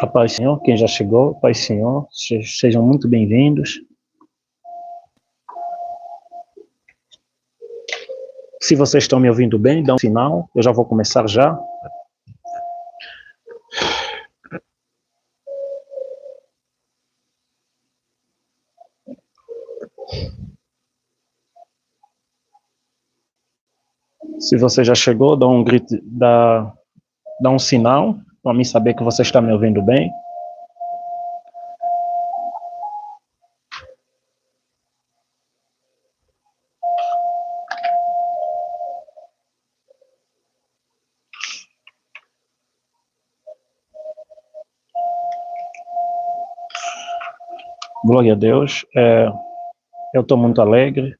A paz, Senhor, quem já chegou, Pai Senhor, sejam muito bem-vindos. Se vocês estão me ouvindo bem, dá um sinal, eu já vou começar já. Se você já chegou, dá um grito, dá um sinal para mim saber que você está me ouvindo bem. Glória a Deus. Eu estou muito alegre,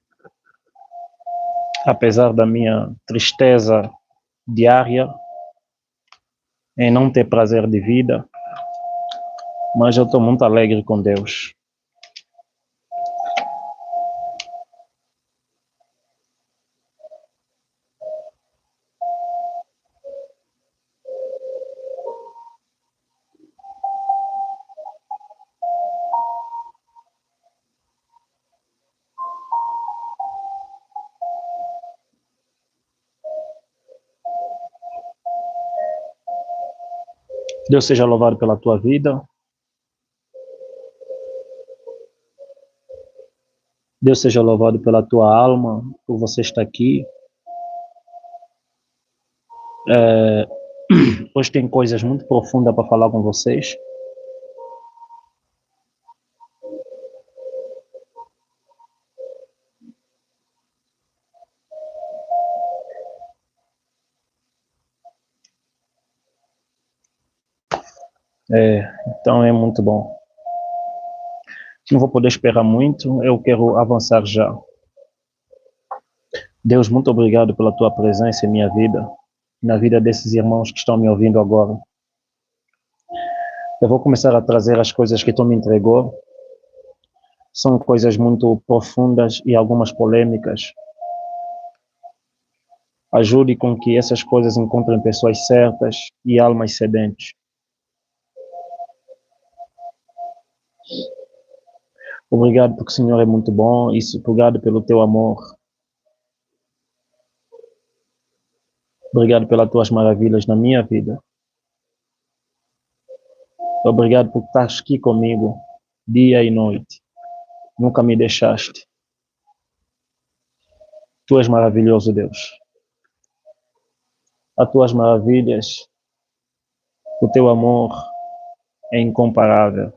apesar da minha tristeza diária em não ter prazer de vida, mas eu estou muito alegre com Deus. Deus seja louvado pela tua vida. Deus seja louvado pela tua alma, por você estar aqui. Hoje tem coisas muito profundas para falar com vocês. Então é muito bom. Não vou poder esperar muito, eu quero avançar já. Deus, muito obrigado pela tua presença em minha vida, na vida desses irmãos que estão me ouvindo agora. Eu vou começar a trazer as coisas que tu me entregou. São coisas muito profundas e algumas polêmicas. Ajude com que essas coisas encontrem pessoas certas e almas sedentes. Obrigado porque o Senhor é muito bom e obrigado pelo teu amor. Obrigado pelas tuas maravilhas na minha vida. Obrigado por estar aqui comigo, dia e noite. Nunca me deixaste. Tu és maravilhoso, Deus. As tuas maravilhas, o teu amor é incomparável.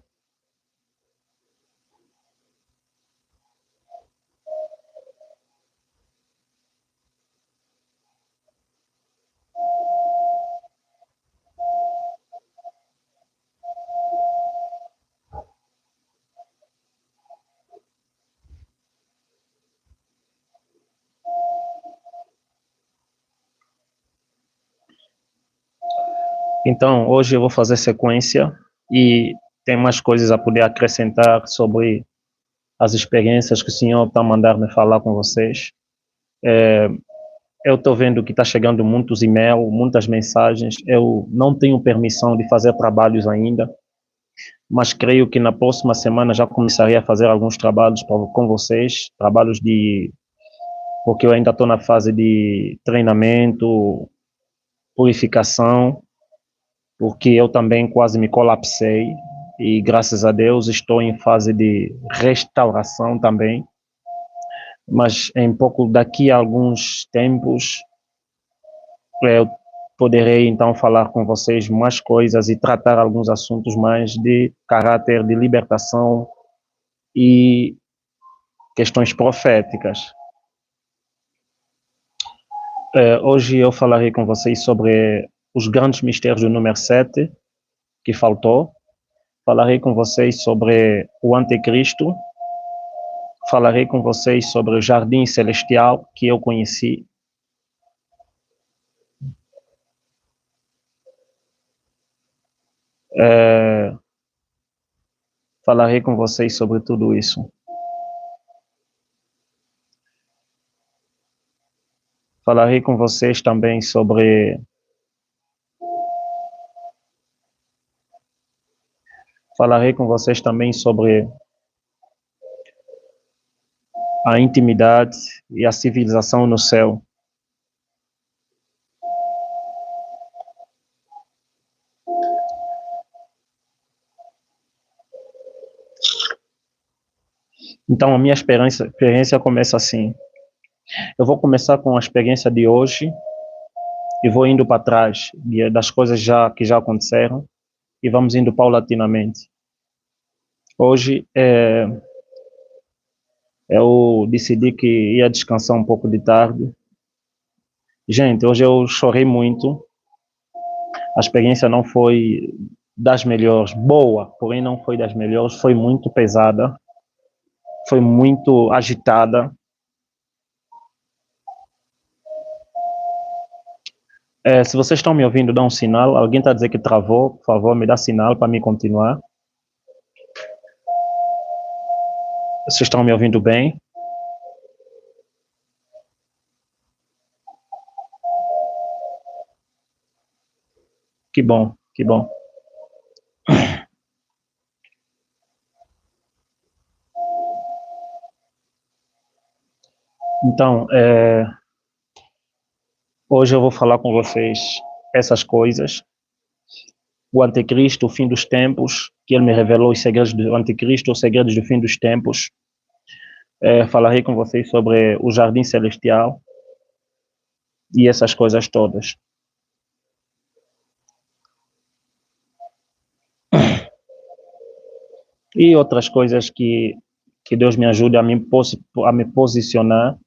Então, hoje eu vou fazer sequência e tem mais coisas a poder acrescentar sobre as experiências que o Senhor está mandando me falar com vocês. Eu estou vendo que está chegando muitos e-mails, muitas mensagens. Eu não tenho permissão de fazer trabalhos ainda, mas creio que na próxima semana já começarei a fazer alguns trabalhos com vocês, trabalhos porque eu ainda estou na fase de treinamento, purificação, porque eu também quase me colapsei e graças a Deus estou em fase de restauração também, mas em pouco daqui a alguns tempos eu poderei então falar com vocês mais coisas e tratar alguns assuntos mais de caráter de libertação e questões proféticas. Hoje eu falarei com vocês sobre os grandes mistérios do número 7, que faltou. Falarei com vocês sobre o anticristo. Falarei com vocês sobre o jardim celestial que eu conheci. Falarei com vocês sobre tudo isso. Falarei com vocês também sobre a intimidade e a civilização no céu. Então, a minha experiência começa assim. Eu vou começar com a experiência de hoje e vou indo para trás das coisas que já aconteceram e vamos indo paulatinamente. Hoje, eu decidi que ia descansar um pouco de tarde. Gente, hoje eu chorei muito. A experiência não foi das melhores, boa, porém não foi das melhores, foi muito pesada, foi muito agitada. Se vocês estão me ouvindo, dá um sinal. Alguém está a dizer que travou, por favor, me dá sinal para me continuar. Vocês estão me ouvindo bem? Que bom, que bom. Então, hoje eu vou falar com vocês essas coisas. O anticristo, o fim dos tempos, que ele me revelou os segredos do anticristo, os segredos do fim dos tempos. Falarei com vocês sobre o jardim celestial e essas coisas todas. E outras coisas que Deus me ajude a me posicionar.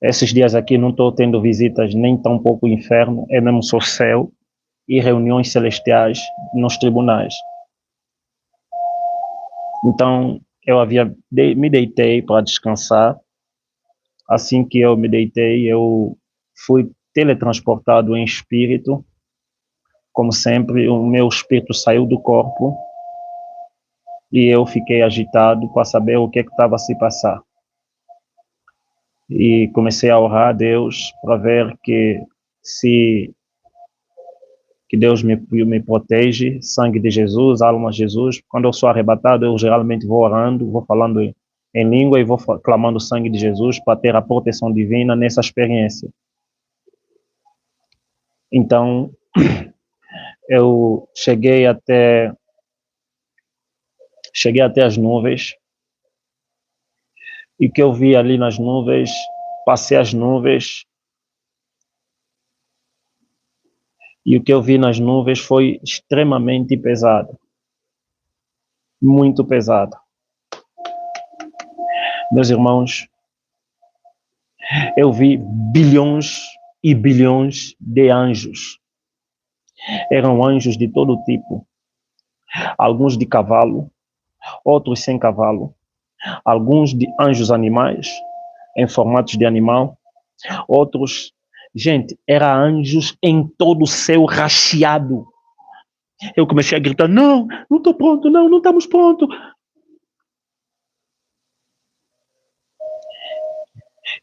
Esses dias aqui não estou tendo visitas nem tão pouco inferno, é mesmo só céu e reuniões celestiais nos tribunais. Então, me deitei para descansar. Assim que eu me deitei, eu fui teletransportado em espírito. Como sempre, o meu espírito saiu do corpo e eu fiquei agitado para saber o que estava a se passar. E comecei a orar a Deus para ver que Deus me protege, sangue de Jesus, alma de Jesus. Quando eu sou arrebatado, eu geralmente vou orando, vou falando em língua e vou clamando o sangue de Jesus para ter a proteção divina nessa experiência. Então, eu cheguei até as nuvens, e o que eu vi ali nas nuvens, passei as nuvens, e o que eu vi nas nuvens foi extremamente pesado, muito pesado. Meus irmãos, eu vi bilhões e bilhões de anjos. Eram anjos de todo tipo, alguns de cavalo, outros sem cavalo, alguns de anjos animais, em formatos de animal, outros, gente, eram anjos em todo o céu racheado, Eu comecei a gritar, não estou pronto, não estamos prontos.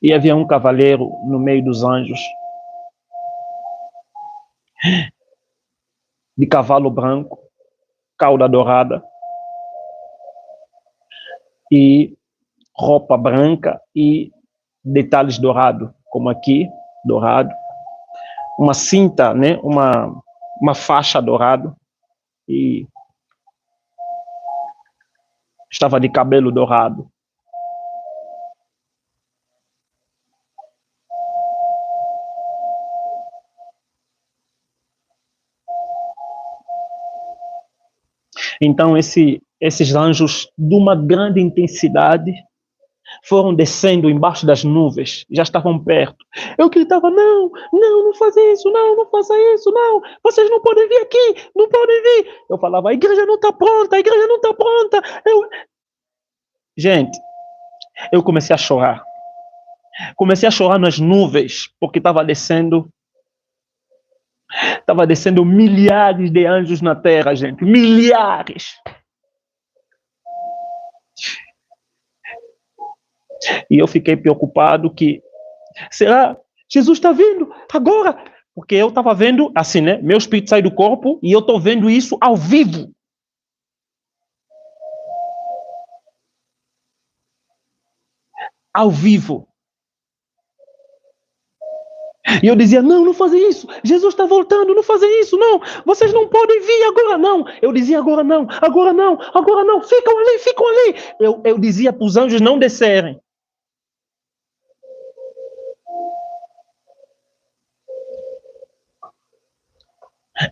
E havia um cavaleiro no meio dos anjos, de cavalo branco, cauda dourada, e roupa branca e detalhes dourados, como aqui, dourado. Uma cinta, né? Uma faixa dourada. E estava de cabelo dourado. Então, esses anjos, de uma grande intensidade, foram descendo embaixo das nuvens, já estavam perto. Eu gritava, não faça isso, não faça isso, não, vocês não podem vir aqui, não podem vir. Eu falava, a igreja não está pronta, a igreja não está pronta. Gente, eu comecei a chorar. Comecei a chorar nas nuvens, porque estava descendo milhares de anjos na terra, gente, milhares. E eu fiquei preocupado que, será Jesus está vindo agora? Porque eu estava vendo assim, né? Meu espírito sai do corpo e eu estou vendo isso ao vivo. Ao vivo. E eu dizia, não fazem isso, Jesus está voltando, não fazem isso, não, vocês não podem vir agora não. Eu dizia, agora não, ficam ali. Eu dizia para os anjos não descerem.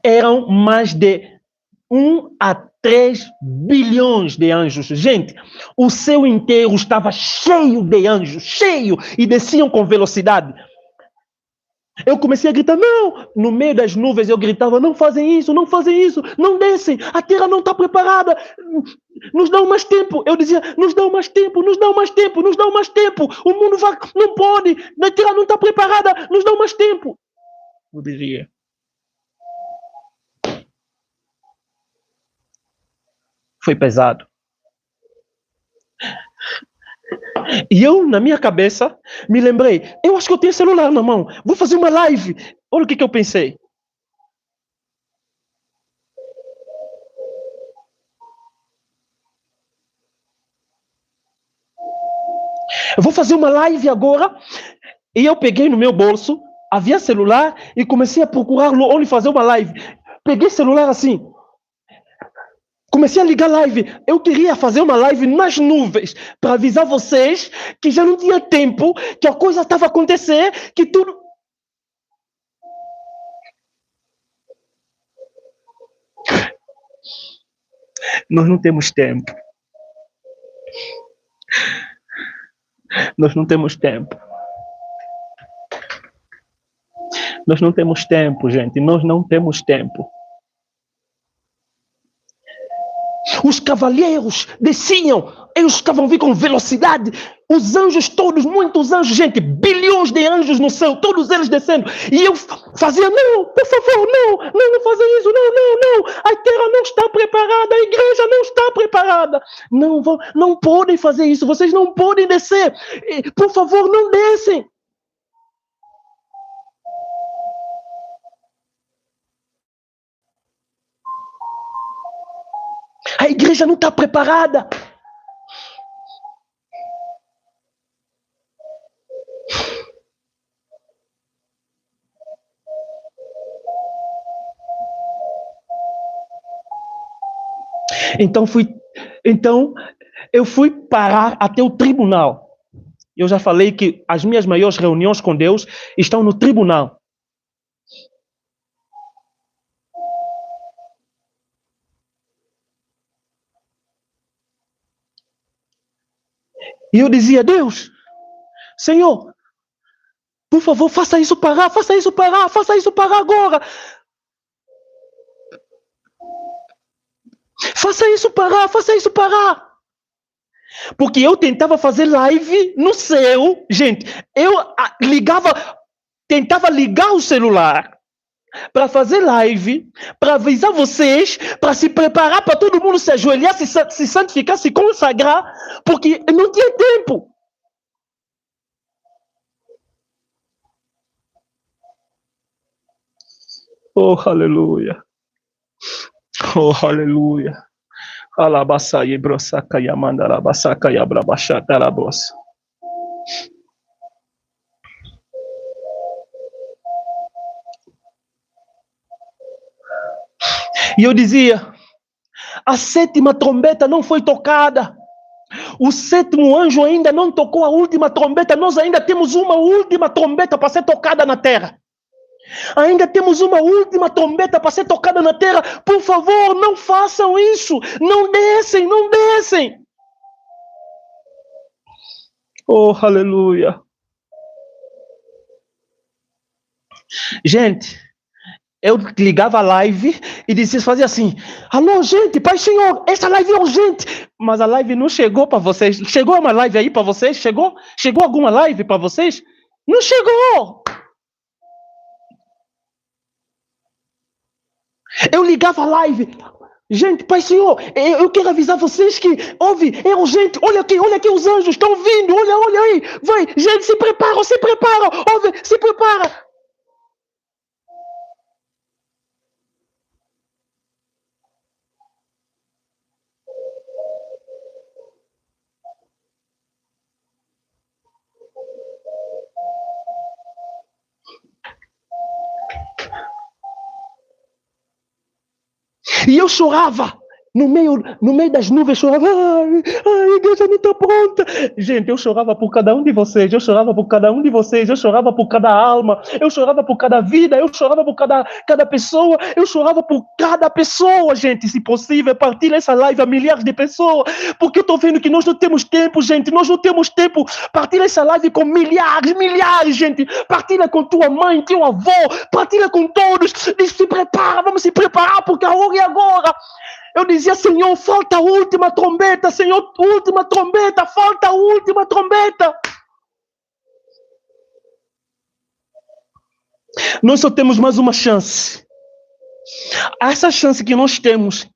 Eram mais de 1 a 3 bilhões de anjos. Gente, o céu inteiro estava cheio de anjos, cheio, e desciam com velocidade. Eu comecei a gritar, não! No meio das nuvens eu gritava, não fazem isso, não descem, a terra não está preparada, nos dão mais tempo. Eu dizia, nos dão mais tempo, o mundo vai, não pode, a terra não está preparada, nos dão mais tempo. Eu dizia. Foi pesado. E eu, na minha cabeça, me lembrei, eu acho que eu tenho celular na mão, vou fazer uma live. Olha o que eu pensei. Eu vou fazer uma live agora. E eu peguei no meu bolso, havia celular, e comecei a procurar onde fazer uma live. Peguei celular assim. Comecei a ligar live. Eu queria fazer uma live nas nuvens para avisar vocês que já não tinha tempo, que a coisa estava a acontecer, que tudo... Nós não temos tempo. Nós não temos tempo. Nós não temos tempo, gente. Nós não temos tempo. Os cavaleiros desciam, eles estavam vindo com velocidade, os anjos todos, muitos anjos, gente, bilhões de anjos no céu, todos eles descendo, e eu fazia, não, por favor, não fazem isso, não, a terra não está preparada, a igreja não está preparada, não podem fazer isso, vocês não podem descer, por favor, não descem. A igreja não está preparada. Então eu fui parar até o tribunal. Eu já falei que as minhas maiores reuniões com Deus estão no tribunal. E eu dizia, Deus, Senhor, por favor, faça isso parar agora. Faça isso parar. Porque eu tentava fazer live no céu, gente, eu tentava ligar o celular para fazer live, para avisar vocês, para se preparar para todo mundo se ajoelhar, se santificar, se consagrar, porque não tinha tempo. Oh, aleluia. Oh, aleluia. Alabaçaí, brosaca, yamandarabaçaca, yabrabaxaca, arabosa. E eu dizia, a sétima trombeta não foi tocada. O sétimo anjo ainda não tocou a última trombeta. Nós ainda temos uma última trombeta para ser tocada na terra. Ainda temos uma última trombeta para ser tocada na terra. Por favor, não façam isso. Não descem, não descem. Oh, aleluia. Gente, eu ligava a live e dizia, fazia assim: alô, gente, Pai Senhor, essa live é urgente. Mas a live não chegou para vocês. Chegou uma live aí para vocês? Chegou? Chegou alguma live para vocês? Não chegou. Eu ligava a live. Gente, Pai Senhor, eu quero avisar vocês que ouve, é urgente. Olha aqui, os anjos estão vindo. Olha aí. Vai, gente, se prepara. Ouve, se prepara. E eu chorava. No meio das nuvens, chorava. Ai, a igreja não está pronta. Gente, eu chorava por cada um de vocês. Eu chorava por cada um de vocês. Eu chorava por cada alma. Eu chorava por cada vida. Eu chorava por cada pessoa. Eu chorava por cada pessoa, gente. Se possível, partilha essa live a milhares de pessoas. Porque eu estou vendo que nós não temos tempo, gente. Nós não temos tempo. Partilha essa live com milhares, gente. Partilha com tua mãe, teu avô. Partilha com todos. Diz, se prepara, vamos se preparar, porque a hora é agora. Eu dizia, Senhor, falta a última trombeta, Senhor, última trombeta, falta a última trombeta. Nós só temos mais uma chance. Essa chance que nós temos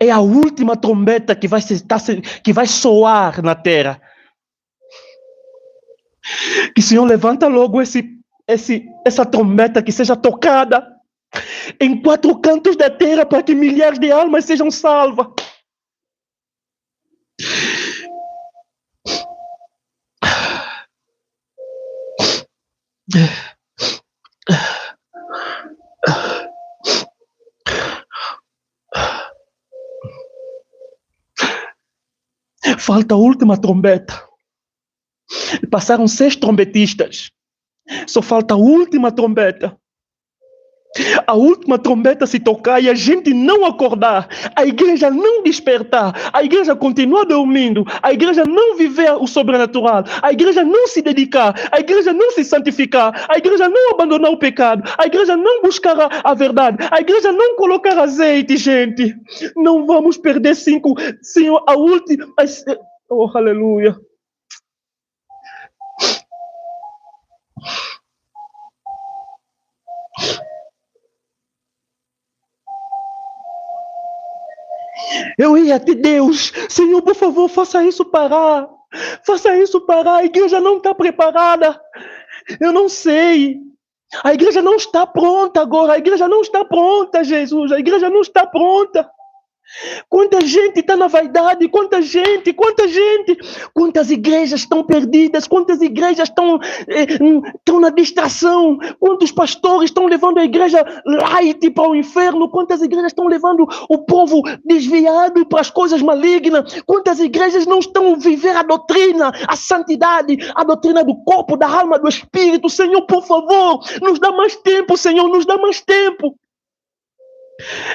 é a última trombeta que vai soar na terra. Que o Senhor levanta logo essa trombeta que seja tocada em 4 cantos da terra para que milhares de almas sejam salvas. Falta a última trombeta. Passaram 6 trombetistas. Só falta a última trombeta. A última trombeta se tocar e a gente não acordar, a igreja não despertar, a igreja continuar dormindo, a igreja não viver o sobrenatural, a igreja não se dedicar, a igreja não se santificar, a igreja não abandonar o pecado, a igreja não buscar a verdade, a igreja não colocar azeite, gente. Não vamos perder 5, Senhor, a última. Oh, aleluia. Eu ia até Deus, Senhor, por favor, faça isso parar. Faça isso parar. A igreja não está preparada. Eu não sei. A igreja não está pronta agora. A igreja não está pronta, Jesus. A igreja não está pronta. Quanta gente está na vaidade, quanta gente, quantas igrejas estão perdidas, quantas igrejas estão na distração, quantos pastores estão levando a igreja light para o inferno, quantas igrejas estão levando o povo desviado para as coisas malignas, quantas igrejas não estão vivendo a doutrina, a santidade, a doutrina do corpo, da alma, do espírito. Senhor, por favor, nos dá mais tempo, Senhor, nos dá mais tempo.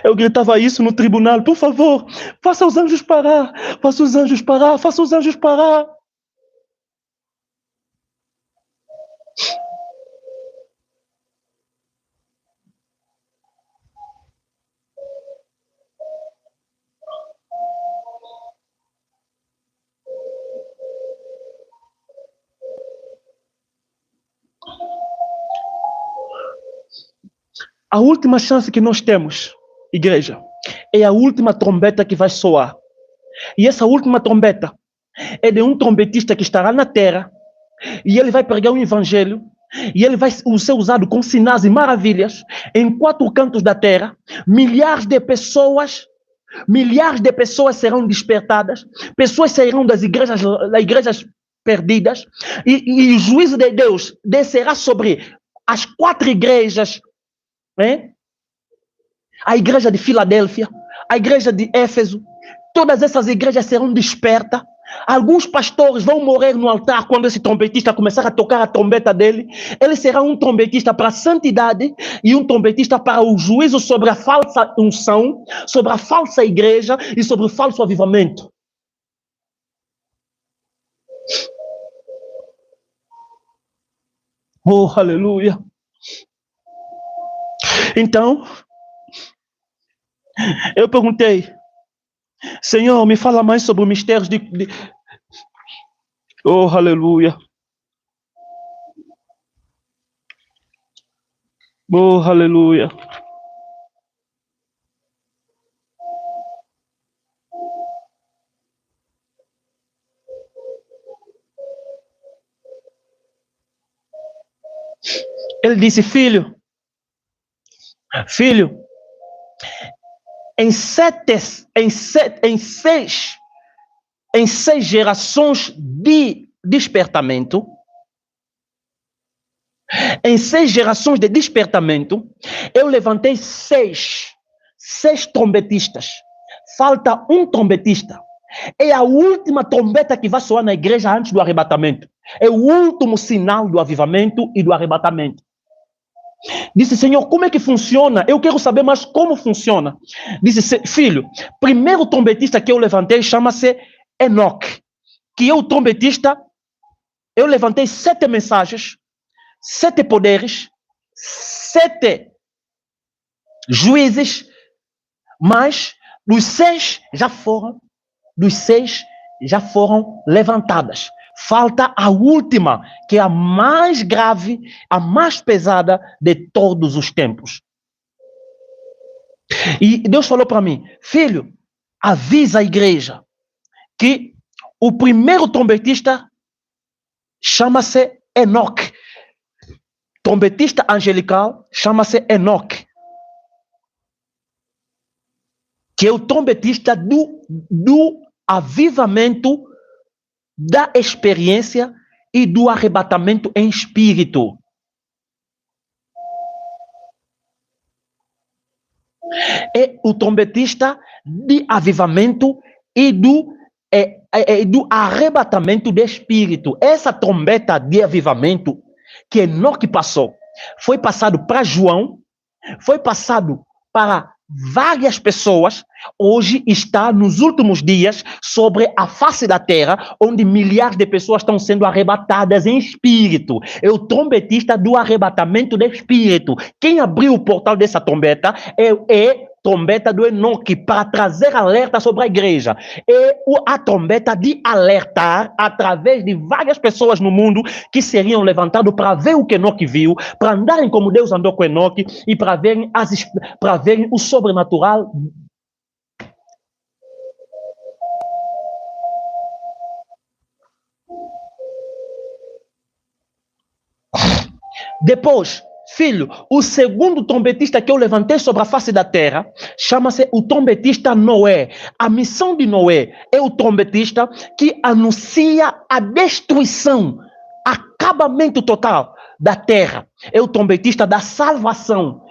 Eu gritava isso no tribunal, por favor, faça os anjos parar, faça os anjos parar, faça os anjos parar. A última chance que nós temos, igreja, é a última trombeta que vai soar. E essa última trombeta é de um trombetista que estará na terra, e ele vai pregar o evangelho, e ele vai ser usado com sinais e maravilhas em 4 cantos da terra. Milhares de pessoas serão despertadas, pessoas sairão das igrejas perdidas, e o juízo de Deus descerá sobre as 4 igrejas, né? A igreja de Filadélfia, a igreja de Éfeso, todas essas igrejas serão despertas. Alguns pastores vão morrer no altar quando esse trombetista começar a tocar a trombeta dele. Ele será um trombetista para a santidade e um trombetista para o juízo sobre a falsa unção, sobre a falsa igreja e sobre o falso avivamento. Oh, aleluia! Então, eu perguntei, Senhor, me fala mais sobre os mistérios de... Oh, aleluia! Oh, aleluia! Ele disse, filho, em 6 gerações de despertamento, eu levantei 6 trombetistas. Falta um trombetista. É a última trombeta que vai soar na igreja antes do arrebatamento. É o último sinal do avivamento e do arrebatamento. Disse, Senhor, como é que funciona? Eu quero saber mais como funciona. Disse, filho, primeiro trombetista que eu levantei chama-se Enoque. Que eu, trombetista, eu levantei 7 mensagens, 7 poderes, 7 juízes, mas dos 6 já foram levantadas. Falta a última, que é a mais grave, a mais pesada de todos os tempos. E Deus falou para mim, filho, avisa a igreja que o primeiro trombetista chama-se Enoque. Trombetista angelical chama-se Enoque. Que é o trombetista do avivamento, da experiência e do arrebatamento em espírito. É o trombetista de avivamento e do arrebatamento de espírito. Essa trombeta de avivamento que Enoque passou, foi passado para João, foi passado para várias pessoas, hoje está nos últimos dias sobre a face da terra, onde milhares de pessoas estão sendo arrebatadas em espírito. É o trombetista do arrebatamento de espírito. Quem abriu o portal dessa trombeta é trombeta do Enoque, para trazer alerta sobre a igreja. É a trombeta de alertar através de várias pessoas no mundo que seriam levantadas para ver o que Enoque viu, para andarem como Deus andou com Enoque e para verem o sobrenatural. Depois, filho, o segundo trombetista que eu levantei sobre a face da terra chama-se o trombetista Noé. A missão de Noé é o trombetista que anuncia a destruição, acabamento total da terra. É o trombetista da salvação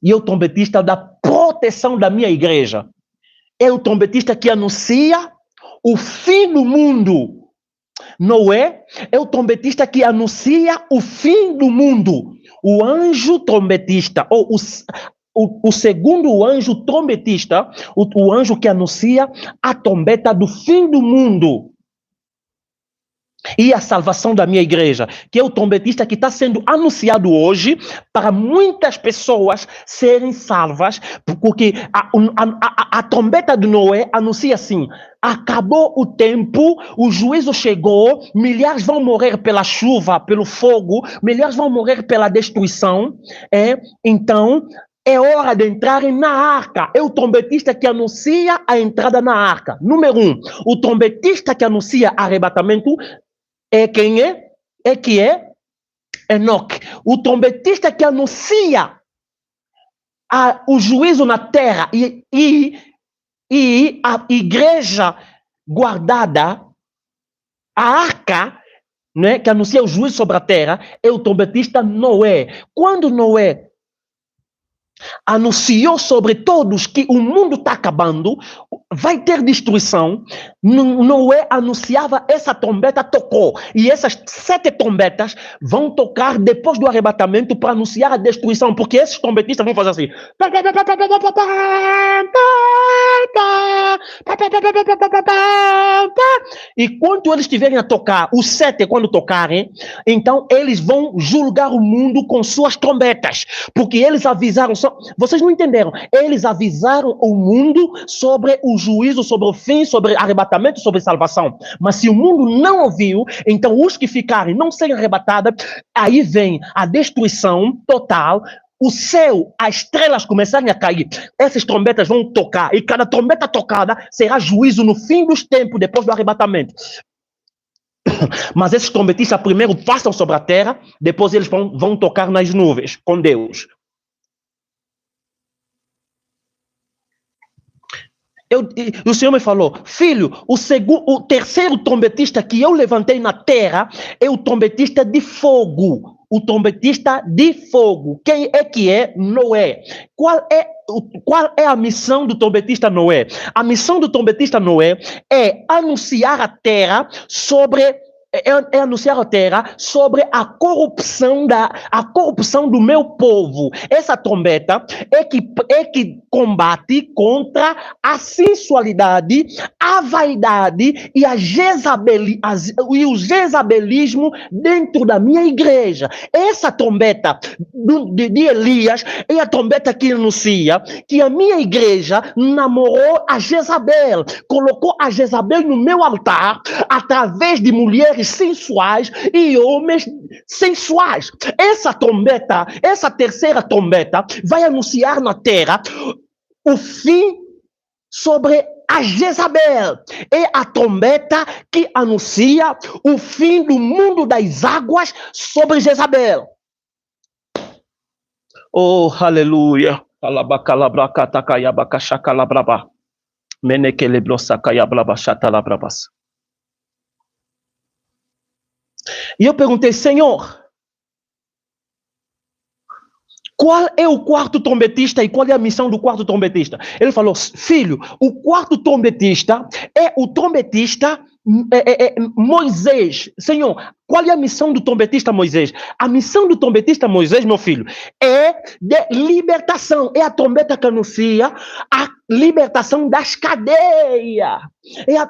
e é o trombetista da proteção da minha igreja. É o trombetista que anuncia o fim do mundo. Noé é o trombetista que anuncia o fim do mundo. O anjo trombetista, ou o segundo anjo trombetista, o anjo que anuncia a trombeta do fim do mundo e a salvação da minha igreja, que é o trombetista que está sendo anunciado hoje para muitas pessoas serem salvas, porque a trombeta de Noé anuncia assim: acabou o tempo, o juízo chegou, milhares vão morrer pela chuva, pelo fogo, milhares vão morrer pela destruição. Então, é hora de entrarem na arca. É o trombetista que anuncia a entrada na arca. Número 1, o trombetista que anuncia arrebatamento é quem é? É que é Enoque. O trombetista que anuncia o juízo na terra e a igreja guardada, a arca, né, que anuncia o juízo sobre a terra, é o trombetista Noé. Quando Noé anunciou sobre todos que o mundo está acabando, vai ter destruição, Noé anunciava, essa trombeta tocou, e essas 7 trombetas vão tocar depois do arrebatamento para anunciar a destruição, porque esses trombetistas vão fazer assim, e quando eles estiverem a tocar, os 7 quando tocarem, então eles vão julgar o mundo com suas trombetas, porque eles avisaram, vocês não entenderam, eles avisaram o mundo sobre o juízo, sobre o fim, sobre arrebatamento, sobre salvação, mas se o mundo não ouviu, então os que ficarem não serem arrebatados, aí vem a destruição total, o céu, as estrelas começarem a cair, essas trombetas vão tocar, e cada trombeta tocada será juízo no fim dos tempos, depois do arrebatamento. Mas esses trombetistas primeiro passam sobre a terra, depois eles vão tocar nas nuvens com Deus. O Senhor me falou, filho, o terceiro trombetista que eu levantei na terra é o trombetista de fogo. O trombetista de fogo. Quem é que é? Noé. Qual é a missão do trombetista Noé? A missão do trombetista Noé é anunciar a terra sobre a corrupção do meu povo. Essa trombeta é que combate contra a sensualidade, a vaidade e o jezabelismo dentro da minha igreja. Essa trombeta de Elias é a trombeta que anuncia que a minha igreja namorou a Jezabel, colocou a Jezabel no meu altar através de mulheres sensuais e homens sensuais. Essa trombeta, essa terceira trombeta, vai anunciar na terra o fim sobre a Jezabel. É a trombeta que anuncia o fim do mundo das águas sobre Jezabel. Oh, aleluia. E eu perguntei, Senhor, qual é o quarto trombetista e qual é a missão do quarto trombetista? Ele falou, filho, o quarto trombetista é o trombetista Moisés. Senhor, qual é a missão do trombetista Moisés? A missão do trombetista Moisés, meu filho, é de libertação. É a trombeta que anuncia a libertação das cadeias.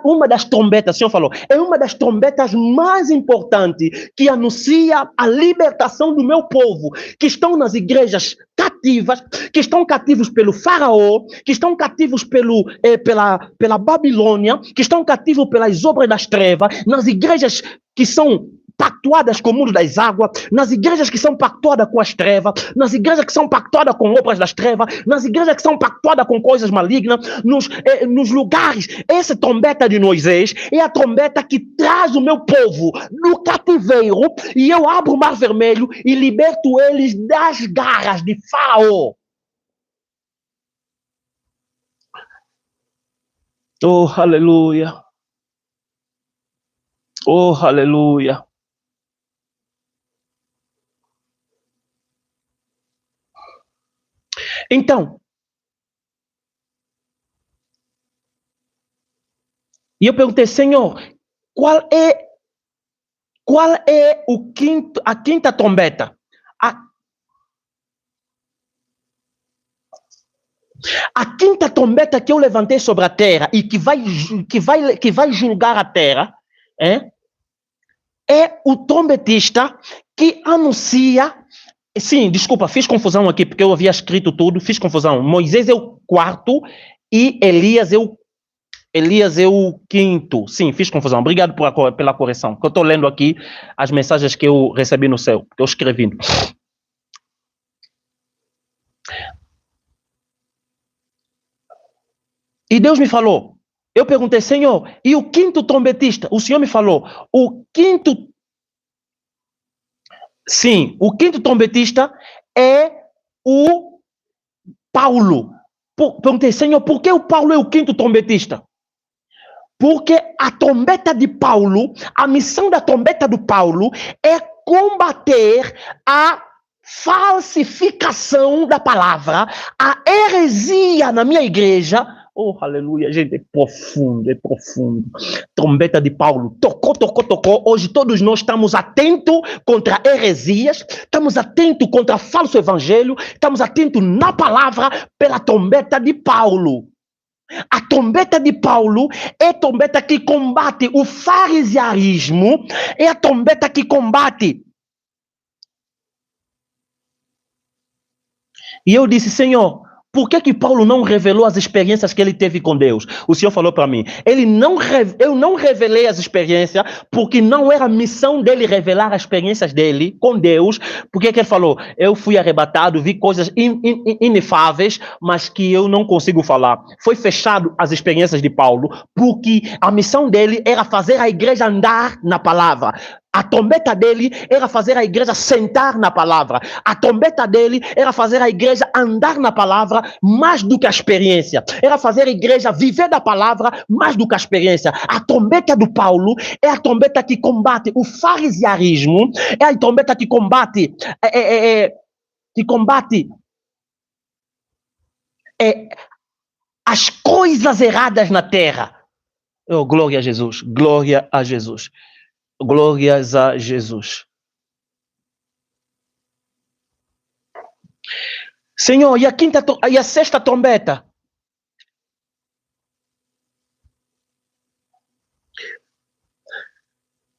Uma das trombetas, o Senhor falou, é uma das trombetas mais importantes que anuncia a libertação do meu povo, que estão nas igrejas cativas, que estão cativos pelo faraó, que estão cativos pela Babilônia, que estão cativos pelas obras das trevas, nas igrejas que são pactuadas com o mundo das águas, nas igrejas que são pactuadas com as trevas, nas igrejas que são pactuadas com obras das trevas, nas igrejas que são pactuadas com coisas malignas, nos lugares. Essa trombeta de Moisés é a trombeta que traz o meu povo no cativeiro, e eu abro o mar vermelho e liberto eles das garras de Faraó. Oh, aleluia. Oh, aleluia. Então, e eu perguntei, Senhor, qual é a quinta trombeta? A quinta trombeta que eu levantei sobre a terra e que vai julgar a terra é o trombetista que anuncia. Sim, desculpa, fiz confusão aqui, porque eu havia escrito tudo, fiz confusão. Moisés é o quarto e Elias é o quinto. Sim, fiz confusão. Obrigado pela correção. Eu estou lendo aqui as mensagens que eu recebi no céu, que eu escrevi. E Deus me falou. Eu perguntei, Senhor, e o quinto trombetista? O Senhor me falou, Sim, o quinto trombetista é o Paulo. Perguntei, Senhor, por que o Paulo é o quinto trombetista? Porque a trombeta de Paulo, a missão da trombeta do Paulo é combater a falsificação da palavra, a heresia na minha igreja. Oh, aleluia, gente, é profundo, é profundo. Trombeta de Paulo, tocou, tocou, tocou. Hoje todos nós estamos atentos contra heresias, estamos atentos contra falso evangelho, estamos atentos na palavra pela trombeta de Paulo. A trombeta de Paulo é a trombeta que combate o farisearismo, é a trombeta que combate. E eu disse, Senhor, por que Paulo não revelou as experiências que ele teve com Deus? O Senhor falou para mim, eu não revelei as experiências porque não era a missão dele revelar as experiências dele com Deus. Porque que ele falou? Eu fui arrebatado, vi coisas inefáveis, mas que eu não consigo falar. Foi fechado as experiências de Paulo porque a missão dele era fazer a igreja andar na palavra. A trombeta dele era fazer a igreja sentar na palavra. A trombeta dele era fazer a igreja andar na palavra mais do que a experiência. Era fazer a igreja viver da palavra mais do que a experiência. A trombeta do Paulo é a trombeta que combate o farisearismo, é a trombeta que combate as coisas erradas na terra. Oh, glória a Jesus, glória a Jesus. Glórias a Jesus. Senhor, e a sexta trombeta?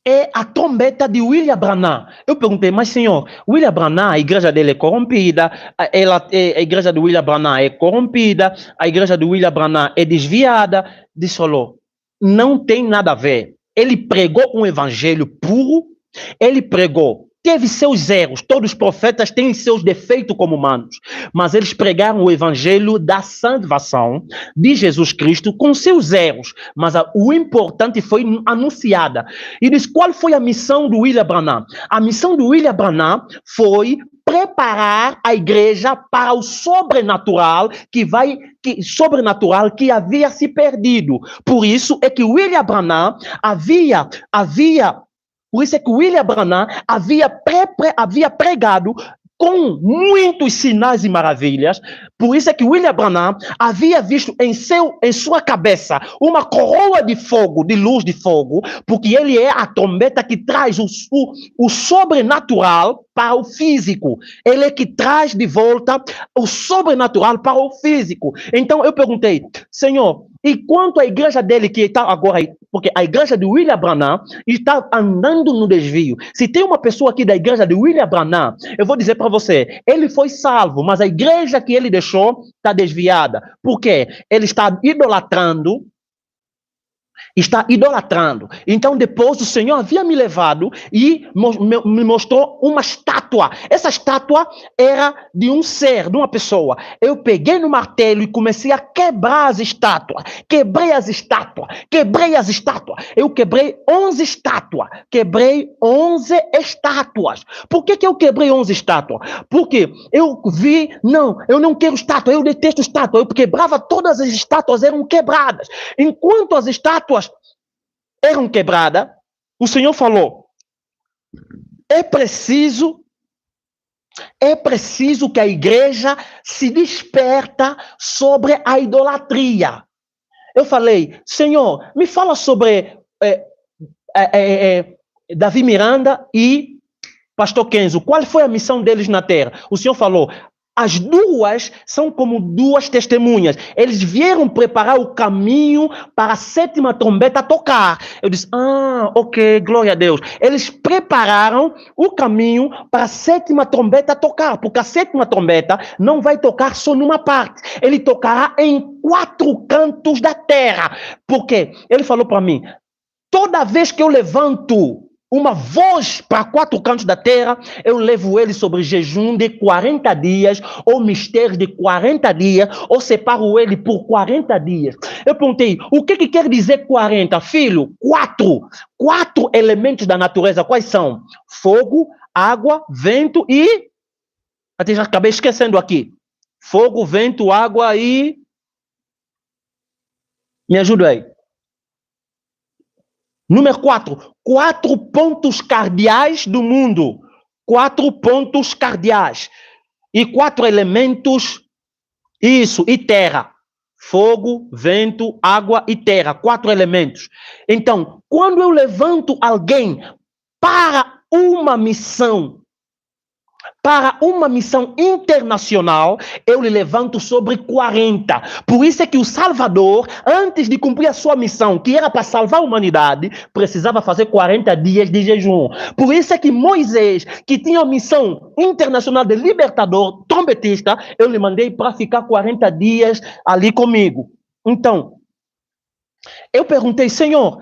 É a trombeta de William Branham. Eu perguntei, mas Senhor, William Branham, a igreja dele é corrompida, a igreja de William Branham é corrompida, a igreja de William Branham é desviada. Disse, falou, não tem nada a ver. Ele pregou um evangelho puro, ele pregou, teve seus erros, todos os profetas têm seus defeitos como humanos, mas eles pregaram o evangelho da salvação de Jesus Cristo com seus erros, mas o importante foi anunciada. E diz, qual foi a missão do William Branham? A missão do William Branham foi preparar a igreja para o sobrenatural que havia se perdido. Por isso é que William Branham havia pregado com muitos sinais e maravilhas. Por isso é que William Branham havia visto em sua cabeça uma coroa de fogo, de luz de fogo, porque ele é a trombeta que traz o sobrenatural para o físico. Ele é que traz de volta o sobrenatural para o físico. Então eu perguntei, Senhor, e quanto à igreja dele que está agora aí, porque a igreja de William Branham está andando no desvio. Se tem uma pessoa aqui da igreja de William Branham, eu vou dizer para você, ele foi salvo, mas a igreja que ele deixou está desviada. Por quê? Ele está idolatrando. Então depois o Senhor havia me levado e me mostrou uma estátua. Essa estátua era de um ser, de uma pessoa. Eu peguei no martelo e comecei a quebrar as estátuas. Quebrei as estátuas. Eu quebrei 11 estátuas. Por que eu quebrei 11 estátuas? Porque eu vi, eu não quero estátua, eu detesto estátua. Eu quebrava, todas as estátuas eram quebradas. Enquanto as estátuas eram quebradas, o Senhor falou, é preciso que a igreja se desperta sobre a idolatria. Eu falei, Senhor, me fala sobre Davi Miranda e Pastor Kenzo. Qual foi a missão deles na terra? O Senhor falou, as duas são como duas testemunhas. Eles vieram preparar o caminho para a sétima trombeta tocar. Eu disse, ok, glória a Deus. Eles prepararam o caminho para a sétima trombeta tocar, porque a sétima trombeta não vai tocar só numa parte. Ele tocará em 4 cantos da terra. Por quê? Ele falou para mim, toda vez que eu levanto uma voz para 4 cantos da terra, eu levo ele sobre jejum de 40 dias, ou mistério de 40 dias, ou separo ele por 40 dias. Eu perguntei, o que quer dizer 40? Filho, 4 elementos da natureza, quais são? Fogo, água, vento e... Até já acabei esquecendo aqui. Fogo, vento, água e... Me ajuda aí. Número 4 pontos cardeais do mundo. 4 pontos cardeais. E 4 elementos, isso, e terra. Fogo, vento, água e terra. 4 elementos. Então, quando eu levanto alguém para uma missão internacional, eu lhe levanto sobre 40. Por isso é que o Salvador, antes de cumprir a sua missão, que era para salvar a humanidade, precisava fazer 40 dias de jejum. Por isso é que Moisés, que tinha a missão internacional de libertador, trombetista, eu lhe mandei para ficar 40 dias ali comigo. Então, eu perguntei, Senhor,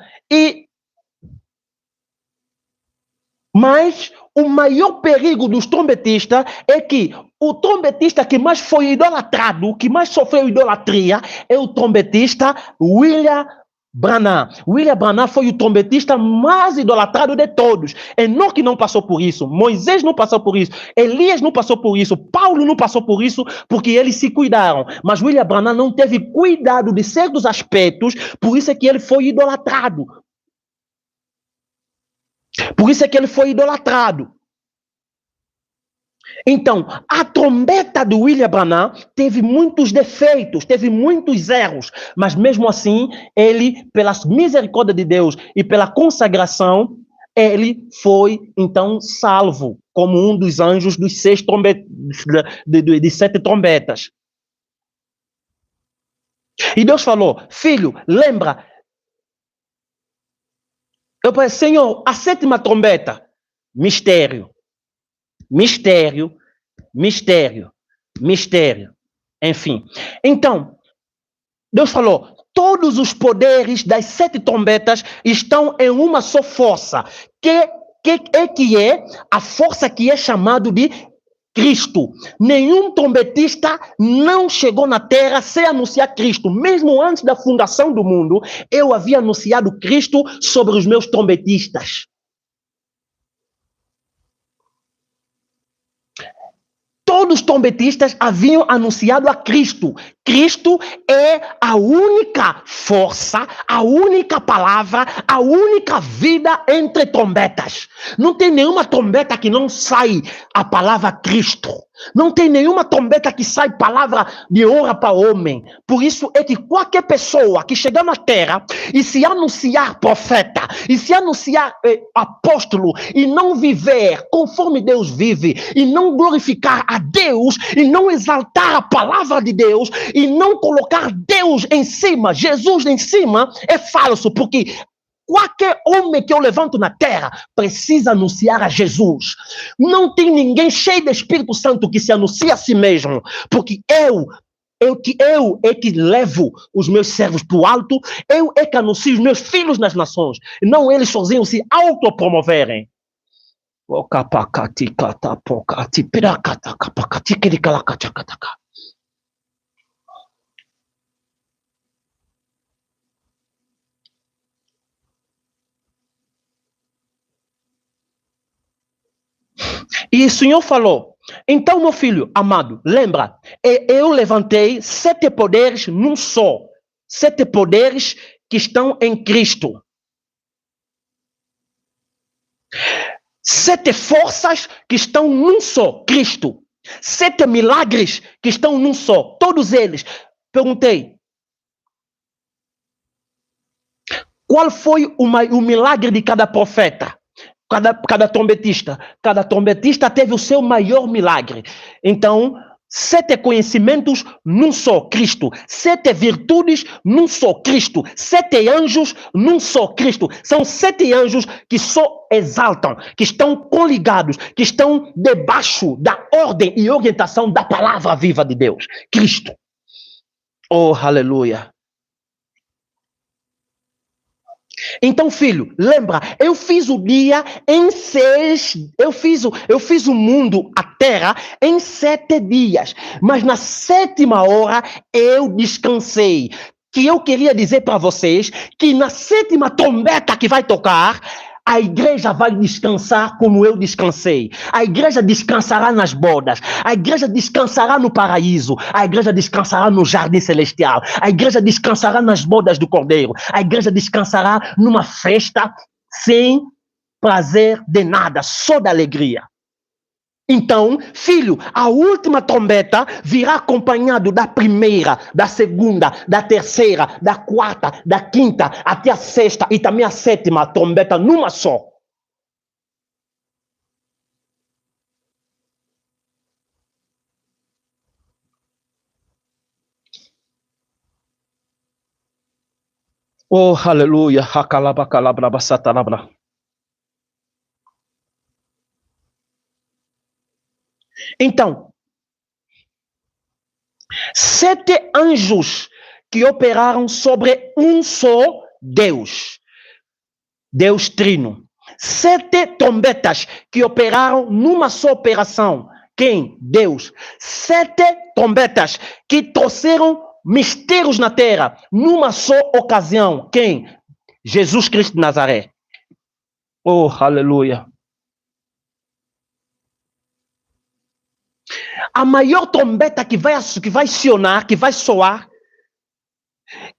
mas o maior perigo dos trombetistas é que o trombetista que mais foi idolatrado, que mais sofreu idolatria, é o trombetista William Branham. William Branham foi o trombetista mais idolatrado de todos. Enoque não passou por isso, Moisés não passou por isso, Elias não passou por isso, Paulo não passou por isso, porque eles se cuidaram. Mas William Branham não teve cuidado de certos aspectos, por isso é que ele foi idolatrado. Por isso é que ele foi idolatrado. Então, a trombeta de William Branham teve muitos defeitos, teve muitos erros, mas mesmo assim, ele, pela misericórdia de Deus e pela consagração, ele foi, então, salvo, como um dos anjos dos 7 trombetas. E Deus falou, filho, lembra... Eu falei, Senhor, a 7ª trombeta, mistério, mistério, mistério, mistério, enfim. Então, Deus falou, todos os poderes das 7 trombetas estão em uma só força, que é a força que é chamada de Cristo. Nenhum trombetista não chegou na terra sem anunciar Cristo. Mesmo antes da fundação do mundo, eu havia anunciado Cristo sobre os meus trombetistas. Todos os trombetistas haviam anunciado a Cristo. Cristo é a única força, a única palavra, a única vida entre trombetas. Não tem nenhuma trombeta que não sai a palavra Cristo. Não tem nenhuma trombeta que sai palavra de honra para homem. Por isso é que qualquer pessoa que chegar na terra e se anunciar profeta, e se anunciar apóstolo, e não viver conforme Deus vive, e não glorificar a Deus, e não exaltar a palavra de Deus, e não colocar Deus em cima, Jesus em cima, é falso, porque qualquer homem que eu levanto na terra precisa anunciar a Jesus. Não tem ninguém cheio do Espírito Santo que se anuncia a si mesmo, porque eu é que levo os meus servos para o alto, eu é que anuncio os meus filhos nas nações, não eles sozinhos se autopromoverem. E o Senhor falou, então, meu filho amado, lembra, eu levantei 7 poderes num só. 7 poderes que estão em Cristo. 7 forças que estão num só, Cristo. 7 milagres que estão num só, todos eles. Perguntei, qual foi o milagre de cada profeta? Cada trombetista. Cada trombetista teve o seu maior milagre. Então, 7 conhecimentos num só, Cristo. 7 virtudes num só, Cristo. 7 anjos num só, Cristo. São 7 anjos que só exaltam, que estão coligados, que estão debaixo da ordem e orientação da palavra viva de Deus. Cristo. Oh, aleluia. Então, filho, lembra, eu fiz o dia em 6, eu fiz o mundo, a terra, em 7 dias, mas na 7ª hora eu descansei. Que eu queria dizer para vocês que na 7ª trombeta que vai tocar, a igreja vai descansar como eu descansei. A igreja descansará nas bodas. A igreja descansará no paraíso. A igreja descansará no jardim celestial. A igreja descansará nas bodas do Cordeiro. A igreja descansará numa festa sem prazer de nada, só da alegria. Então, filho, a última trombeta virá acompanhado da primeira, da segunda, da terceira, da quarta, da quinta, até a 6ª e também a 7ª trombeta numa só. Oh, aleluia. Então, 7 anjos que operaram sobre um só Deus. Deus Trino. 7 trombetas que operaram numa só operação. Quem? Deus. 7 trombetas que trouxeram mistérios na terra numa só ocasião. Quem? Jesus Cristo de Nazaré. Oh, aleluia. A maior trombeta que vai acionar, que vai soar,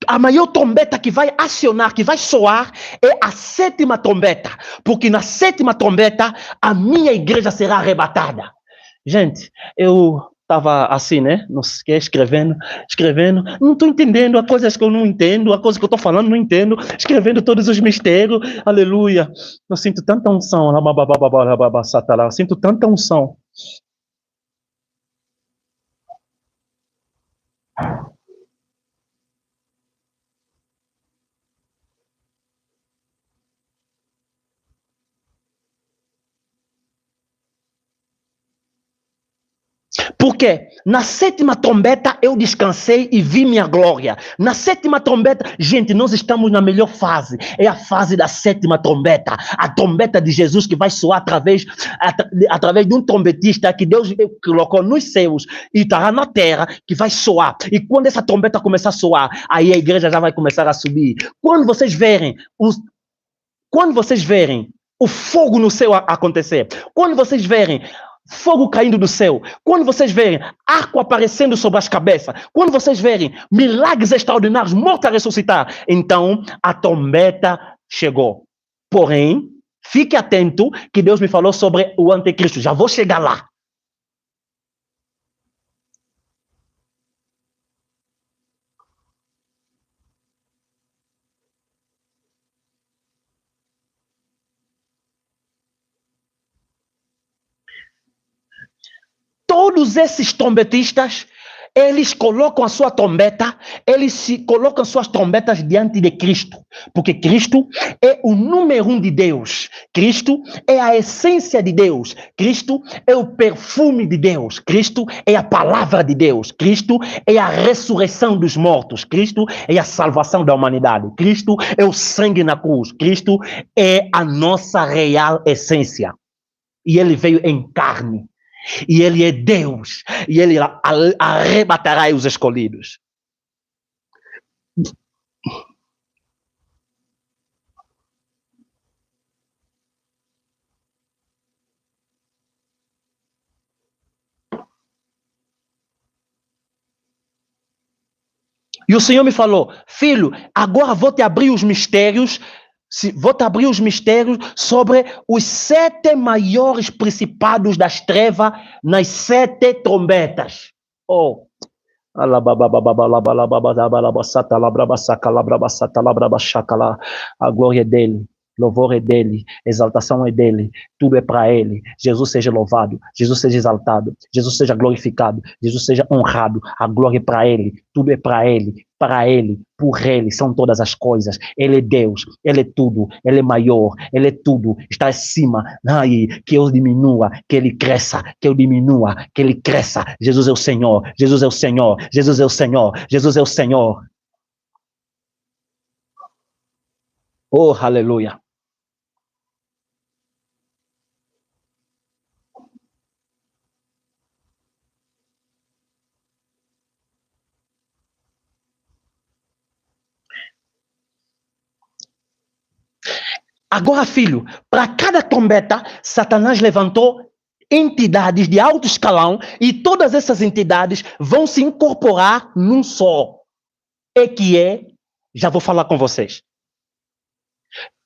a maior trombeta que vai acionar, que vai soar, é a 7ª trombeta. Porque na 7ª trombeta, a minha igreja será arrebatada. Gente, eu estava assim, né? Não sei o que, escrevendo. Não estou entendendo, há coisas que eu não entendo, há coisas que eu estou falando, não entendo. Escrevendo todos os mistérios. Aleluia. Eu sinto tanta unção. Eu sinto tanta unção. Porque na 7ª trombeta eu descansei e vi minha glória. Na 7ª trombeta, gente, nós estamos na melhor fase. É a fase da 7ª trombeta. A trombeta de Jesus que vai soar através de um trombetista que Deus colocou nos céus e estará na terra, que vai soar. E quando essa trombeta começar a soar, aí a igreja já vai começar a subir. Quando vocês verem o fogo no céu acontecer, quando vocês verem fogo caindo do céu, quando vocês verem arco aparecendo sobre as cabeças, quando vocês verem milagres extraordinários, mortos a ressuscitar, então a trombeta chegou. Porém, fique atento que Deus me falou sobre o anticristo, já vou chegar lá. Todos esses trombetistas, eles colocam a sua trombeta, colocam suas trombetas diante de Cristo, porque Cristo é o número 1 de Deus, Cristo é a essência de Deus, Cristo é o perfume de Deus, Cristo é a palavra de Deus, Cristo é a ressurreição dos mortos, Cristo é a salvação da humanidade, Cristo é o sangue na cruz, Cristo é a nossa real essência, e ele veio em carne. E ele é Deus, e ele arrebatará os escolhidos. E o Senhor me falou, filho, agora vou te abrir os mistérios, sobre os 7 maiores principados das trevas nas 7 trombetas. Oh. A glória é dele. Louvor é dele, exaltação é dele, tudo é para ele. Jesus seja louvado, Jesus seja exaltado, Jesus seja glorificado, Jesus seja honrado. A glória é para ele, tudo é para ele, por ele são todas as coisas. Ele é Deus, ele é tudo, ele é maior, ele é tudo, está acima. Ai, que eu diminua, que ele cresça, que eu diminua, que ele cresça. Jesus é o Senhor, Jesus é o Senhor, Jesus é o Senhor, Jesus é o Senhor. Oh, aleluia. Agora, filho, para cada trombeta, Satanás levantou entidades de alto escalão e todas essas entidades vão se incorporar num só. Já vou falar com vocês.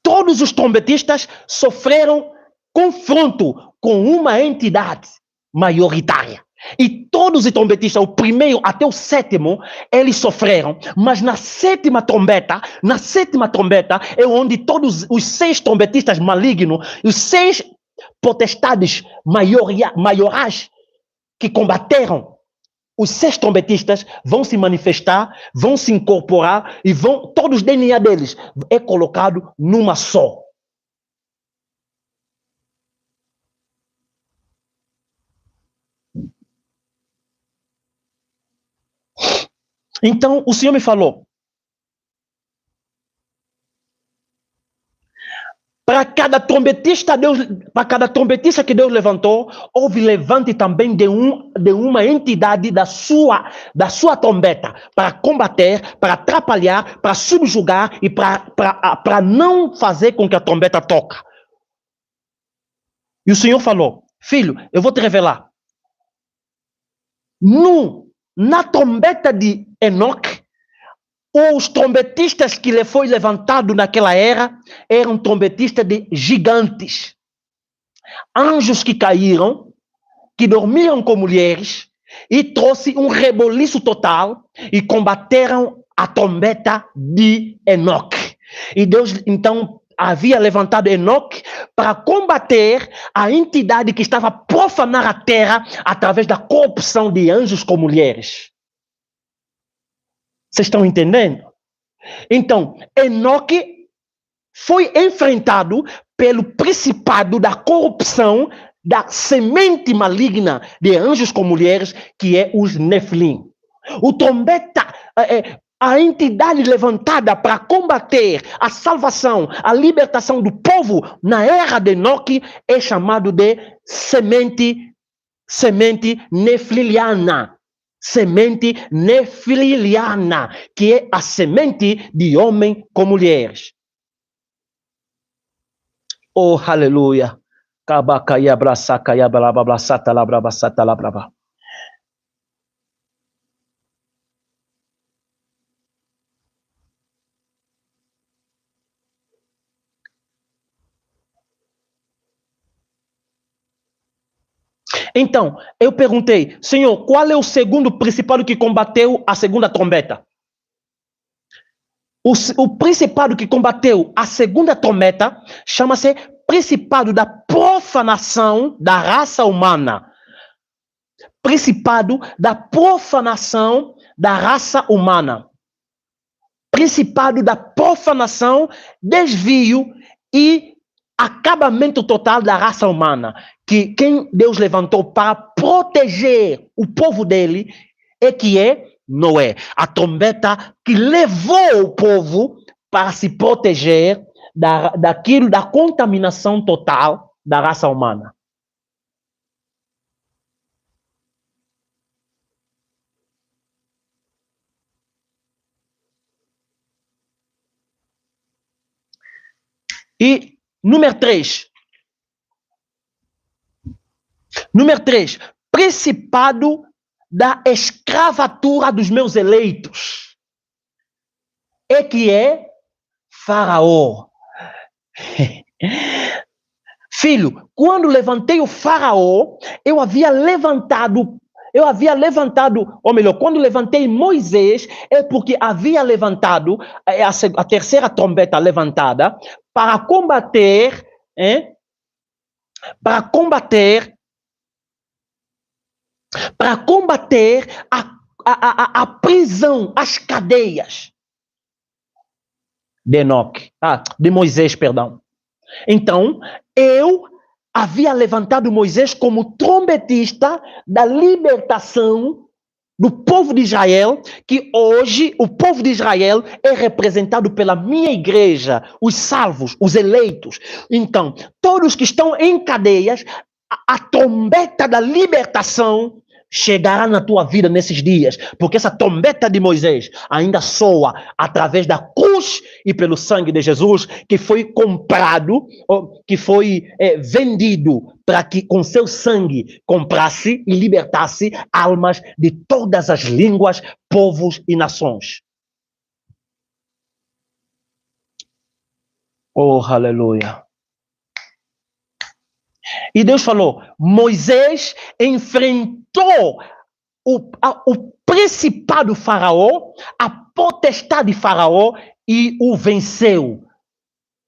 Todos os trombetistas sofreram confronto com uma entidade maioritária. E todos os trombetistas, o primeiro até o sétimo, eles sofreram. Mas na sétima trombeta é onde todos os 6 trombetistas malignos, os 6 potestades maiorais que combateram, os 6 trombetistas vão se manifestar, vão se incorporar e todos os DNA deles é colocado numa só. Então, o Senhor me falou, para cada trombetista que Deus levantou, houve levante também de uma entidade da sua trombeta, para combater, para atrapalhar, para subjugar e para não fazer com que a trombeta toque. E o Senhor falou, filho, eu vou te revelar. Na trombeta de Enoque, os trombetistas que lhe foi levantado naquela era eram trombetistas de gigantes. Anjos que caíram, que dormiam com mulheres e trouxe um reboliço total e combateram a trombeta de Enoque. E Deus, então, havia levantado Enoque para combater a entidade que estava a profanar a terra através da corrupção de anjos com mulheres. Vocês estão entendendo? Então, Enoque foi enfrentado pelo principado da corrupção da semente maligna de anjos com mulheres, que é os Nefilim. O trombeta, a entidade levantada para combater a salvação, a libertação do povo na era de Enoque é chamado de semente nefiliana. Semente nefiliana, que é a semente de homem com mulheres. Oh, aleluia. Então, eu perguntei, Senhor, qual é o segundo principado que combateu a segunda trombeta? O principado que combateu a segunda trombeta chama-se principado da profanação da raça humana. Principado da profanação da raça humana. Principado da profanação, desvio e acabamento total da raça humana. Que quem Deus levantou para proteger o povo dele é Noé. A trombeta que levou o povo para se proteger da contaminação total da raça humana. E número 3, principado da escravatura dos meus eleitos. É Faraó. Filho, quando levantei o Faraó, eu havia levantado, ou melhor, quando levantei Moisés, é porque havia levantado a terceira trombeta levantada para combater a prisão, as cadeias de Moisés, perdão. Então, eu havia levantado Moisés como trombetista da libertação do povo de Israel, que hoje o povo de Israel é representado pela minha igreja, os salvos, os eleitos. Então, todos que estão em cadeias, a trombeta da libertação chegará na tua vida nesses dias, porque essa trombeta de Moisés ainda soa através da cruz e pelo sangue de Jesus, que foi comprado, que foi vendido para que com seu sangue comprasse e libertasse almas de todas as línguas, povos e nações. Oh, aleluia. E Deus falou, Moisés enfrentou o principado faraó, a potestade de faraó, e o venceu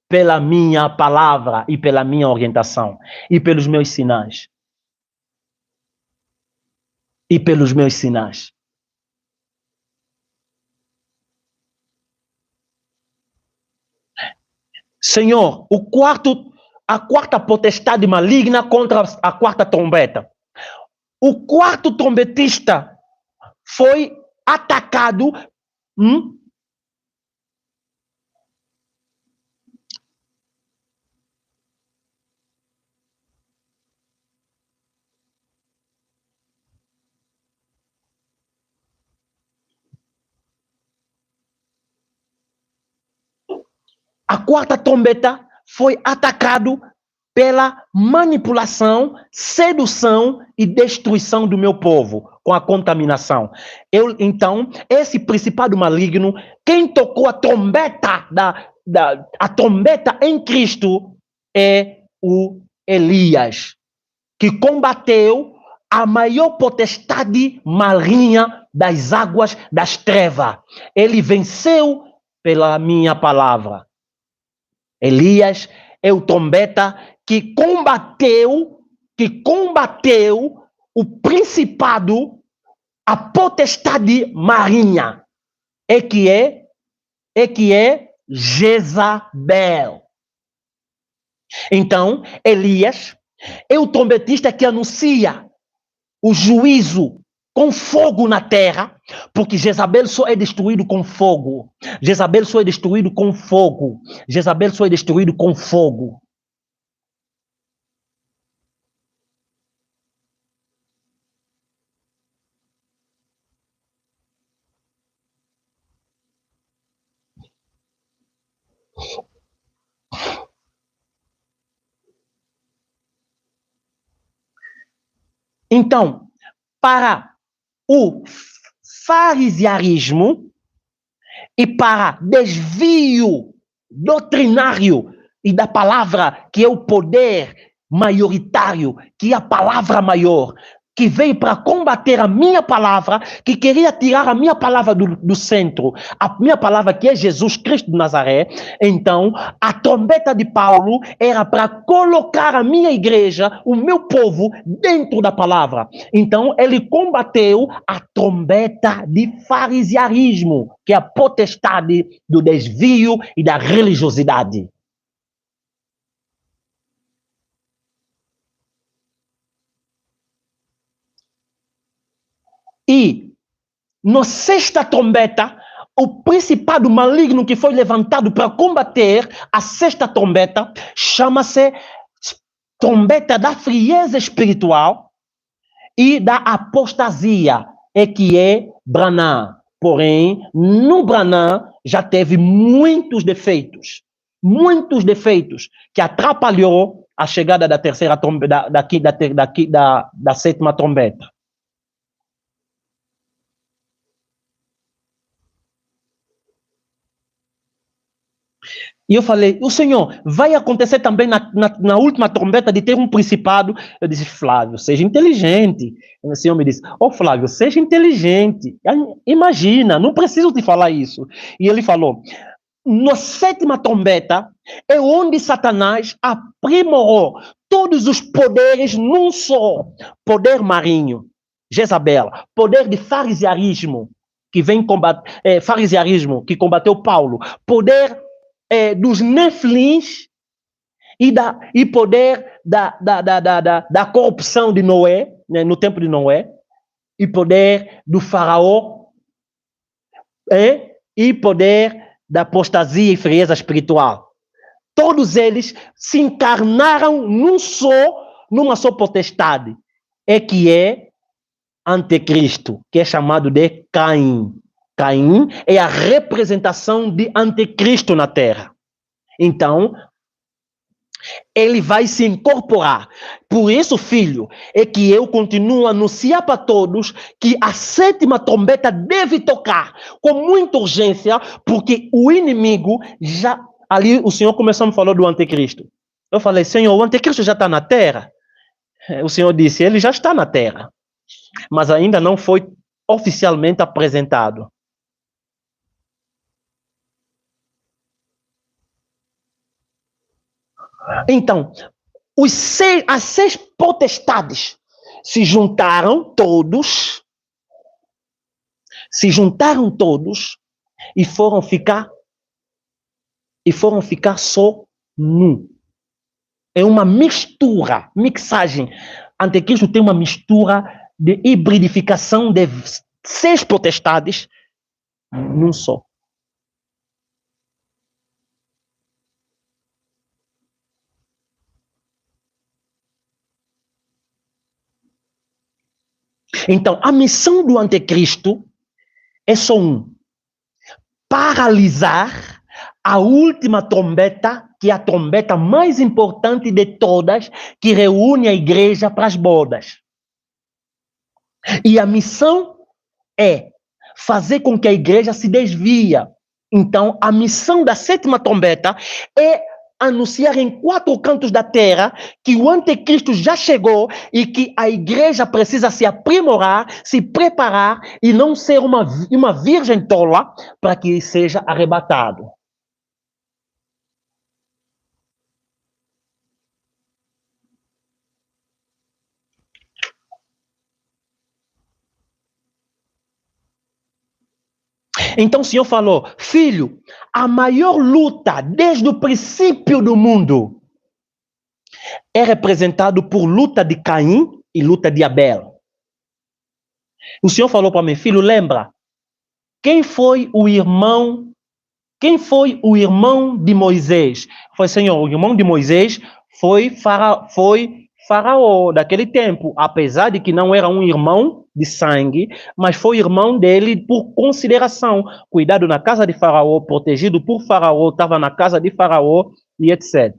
pela minha palavra e pela minha orientação e pelos meus sinais. E pelos meus sinais. Senhor, a quarta potestade maligna contra a quarta trombeta. O quarto trombetista foi atacado. A quarta trombeta foi atacado pela manipulação, sedução e destruição do meu povo, com a contaminação. Então, esse principado maligno, quem tocou a trombeta, a trombeta em Cristo é o Elias, que combateu a maior potestade maligna das águas das trevas. Ele venceu pela minha palavra. Elias é o trombeta que combateu o principado, a potestade maligna, que é Jezabel. Então, Elias é o trombetista que anuncia o juízo com fogo na terra, porque Jezabel só é destruído com fogo. Jezabel só é destruído com fogo. Jezabel só é destruído com fogo. Então, para o farisearismo e para desvio doutrinário e da palavra, que é o poder maioritário, que é a palavra maior, que veio para combater a minha palavra, que queria tirar a minha palavra do centro, a minha palavra que é Jesus Cristo de Nazaré. Então, a trombeta de Paulo era para colocar a minha igreja, o meu povo, dentro da palavra. Então, ele combateu a trombeta de farisearismo, que é a potestade do desvio e da religiosidade. E, na sexta trombeta, o principado maligno que foi levantado para combater a sexta trombeta chama-se trombeta da frieza espiritual e da apostasia, que é Branham. Porém, no Branham já teve muitos defeitos que atrapalhou a chegada da terceira trombeta, da sétima trombeta. E eu falei, o Senhor, vai acontecer também na última trombeta de ter um principado? Eu disse, Flávio, seja inteligente. O Senhor me disse, Flávio, seja inteligente. Imagina, não preciso te falar isso. E ele falou, na sétima trombeta é onde Satanás aprimorou todos os poderes num só. Poder marinho, Jezabel, poder de farisearismo, que vem combater, farisearismo, que combateu Paulo, poder dos nefilins e poder da corrupção de Noé, né, no tempo de Noé, e poder do faraó e poder da apostasia e frieza espiritual. Todos eles se encarnaram numa só potestade, que é anticristo, que é chamado de Caim. Caim é a representação de anticristo na terra. Então, ele vai se incorporar. Por isso, filho, é que eu continuo a anunciar para todos que a 7ª trombeta deve tocar com muita urgência, porque o inimigo já... Ali o Senhor começou a me falar do anticristo. Eu falei, Senhor, o anticristo já está na terra? O Senhor disse, ele já está na terra, mas ainda não foi oficialmente apresentado. Então, as 6 potestades se juntaram todos e foram ficar só num. É uma mixagem. Anticristo tem uma mistura de hibridificação de 6 potestades num só. Então, a missão do anticristo é só paralisar a última trombeta, que é a trombeta mais importante de todas, que reúne a igreja para as bodas. E a missão é fazer com que a igreja se desvia. Então, a missão da 7ª trombeta é anunciar em 4 cantos da terra que o anticristo já chegou e que a igreja precisa se aprimorar, se preparar e não ser uma virgem tola para que seja arrebatado. Então o Senhor falou, filho, a maior luta desde o princípio do mundo é representado por luta de Caim e luta de Abel. O Senhor falou para mim, filho, lembra, quem foi o irmão de Moisés? Foi, Senhor, o irmão de Moisés foi Faraó daquele tempo, apesar de que não era um irmão de sangue, mas foi irmão dele por consideração, cuidado na casa de Faraó, protegido por Faraó, estava na casa de Faraó e etc.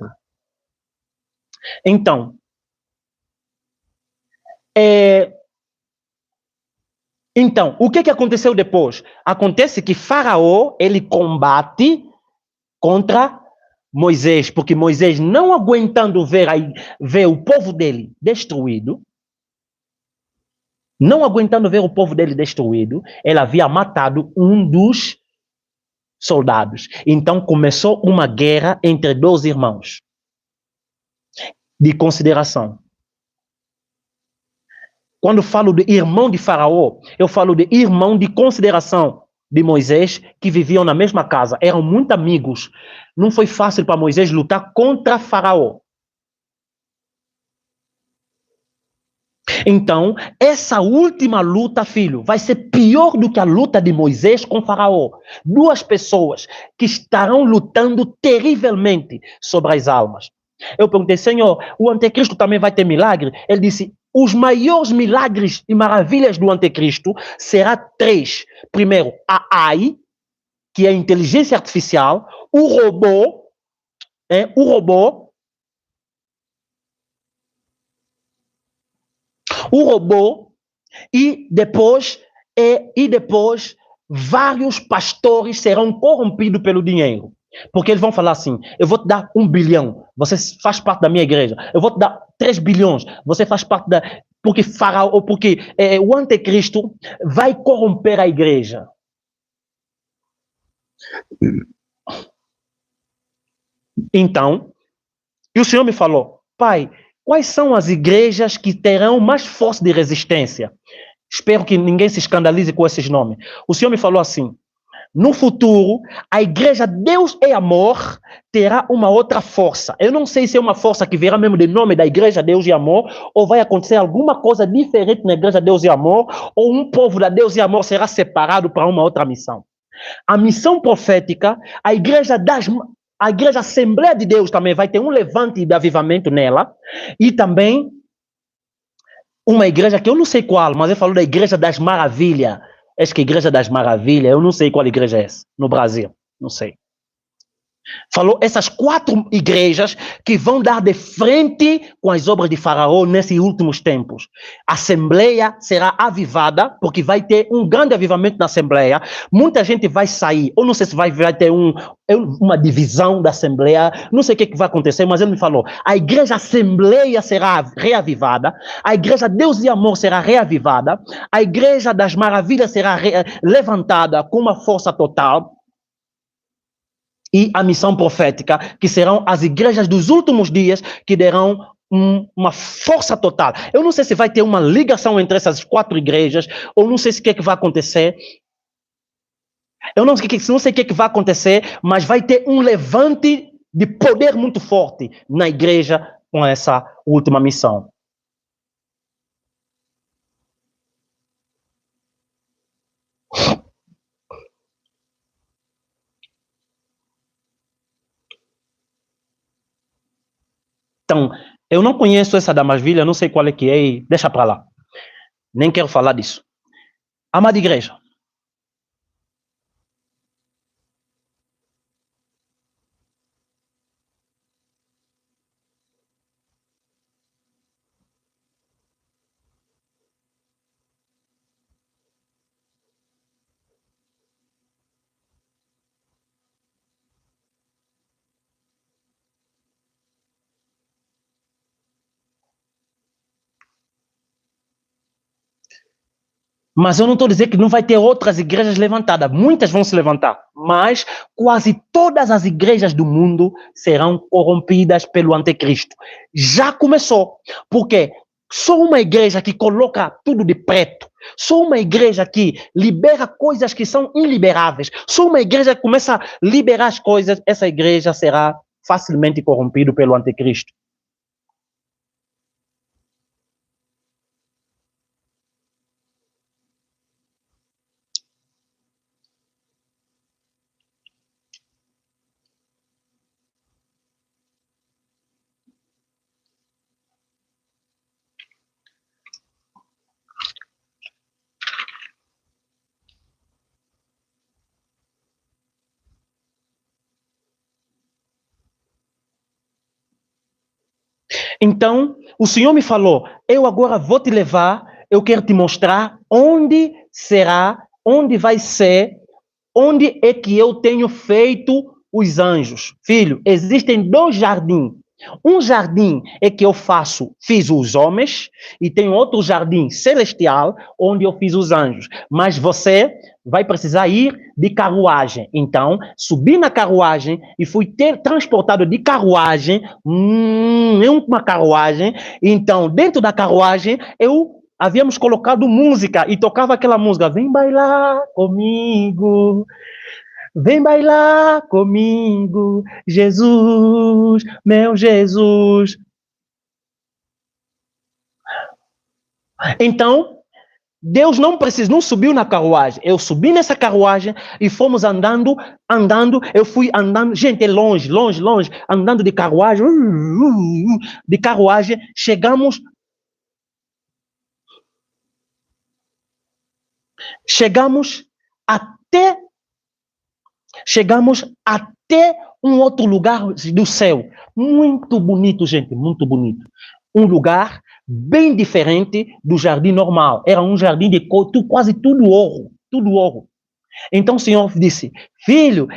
Então, o que aconteceu depois? Acontece que Faraó, ele combate contra Moisés, porque Moisés, não aguentando ver o povo dele destruído, ele havia matado um dos soldados. Então começou uma guerra entre 2 irmãos de consideração. Quando falo de irmão de Faraó, eu falo de irmão de consideração de Moisés, que viviam na mesma casa, eram muito amigos. Não foi fácil para Moisés lutar contra Faraó. Então, essa última luta, filho, vai ser pior do que a luta de Moisés com Faraó. 2 pessoas que estarão lutando terrivelmente sobre as almas. Eu perguntei, Senhor, o anticristo também vai ter milagre? Ele disse, os maiores milagres e maravilhas do anticristo será 3. Primeiro, a AI, que é a inteligência artificial, o robô, e depois vários pastores serão corrompidos pelo dinheiro. Porque eles vão falar assim, eu vou te dar 1 bilhão, você faz parte da minha igreja. Eu vou te dar 3 bilhões, você faz parte da... Porque o anticristo vai corromper a igreja. Então, e o Senhor me falou, pai, quais são as igrejas que terão mais força de resistência? Espero que ninguém se escandalize com esses nomes. O Senhor me falou assim, no futuro, a igreja Deus é Amor terá uma outra força. Eu não sei se é uma força que virá mesmo de nome da igreja Deus e Amor, ou vai acontecer alguma coisa diferente na igreja Deus e Amor, ou um povo da Deus e Amor será separado para uma outra missão. A missão profética, a igreja Assembleia de Deus também vai ter um levante de avivamento nela, e também uma igreja que eu não sei qual, mas ele falou da Igreja das Maravilhas. Acho que a Igreja das Maravilhas, eu não sei qual igreja é essa, no Brasil, não sei. Falou essas 4 igrejas que vão dar de frente com as obras de Faraó nesses últimos tempos. A Assembleia será avivada, porque vai ter um grande avivamento na Assembleia. Muita gente vai sair, ou não sei se vai ter uma divisão da Assembleia, não sei o que vai acontecer, mas ele me falou, a Igreja Assembleia será reavivada, a Igreja Deus e Amor será reavivada, a Igreja das Maravilhas será levantada com uma força total, e a missão profética, que serão as igrejas dos últimos dias, que derão uma força total. Eu não sei se vai ter uma ligação entre essas 4 igrejas, ou não sei se o que vai acontecer. Eu não sei o que vai acontecer, mas vai ter um levante de poder muito forte na igreja com essa última missão. Então, eu não conheço essa da Maravilha, não sei qual é que é, e deixa para lá. Nem quero falar disso. Amada igreja, mas eu não estou dizendo que não vai ter outras igrejas levantadas. Muitas vão se levantar, mas quase todas as igrejas do mundo serão corrompidas pelo anticristo. Já começou, porque só uma igreja que coloca tudo de preto, só uma igreja que libera coisas que são iliberáveis, só uma igreja que começa a liberar as coisas, essa igreja será facilmente corrompida pelo anticristo. Então, o Senhor me falou, eu agora vou te levar, eu quero te mostrar onde será, onde vai ser, onde é que eu tenho feito os anjos. Filho, existem 2 jardins. Um jardim é que eu fiz os homens, e tem outro jardim celestial, onde eu fiz os anjos. Mas você vai precisar ir de carruagem. Então, subi na carruagem e fui transportado de carruagem, em uma carruagem. Então, dentro da carruagem, havíamos colocado música e tocava aquela música, vem bailar comigo. Vem bailar comigo, Jesus, meu Jesus. Então, Deus não subiu na carruagem. Eu subi nessa carruagem e fomos andando. Eu fui andando, gente, longe, andando de carruagem, chegamos até um outro lugar do céu. Muito bonito, gente, muito bonito. Um lugar bem diferente do jardim normal. Era um jardim de quase tudo ouro. Então o Senhor disse, filho,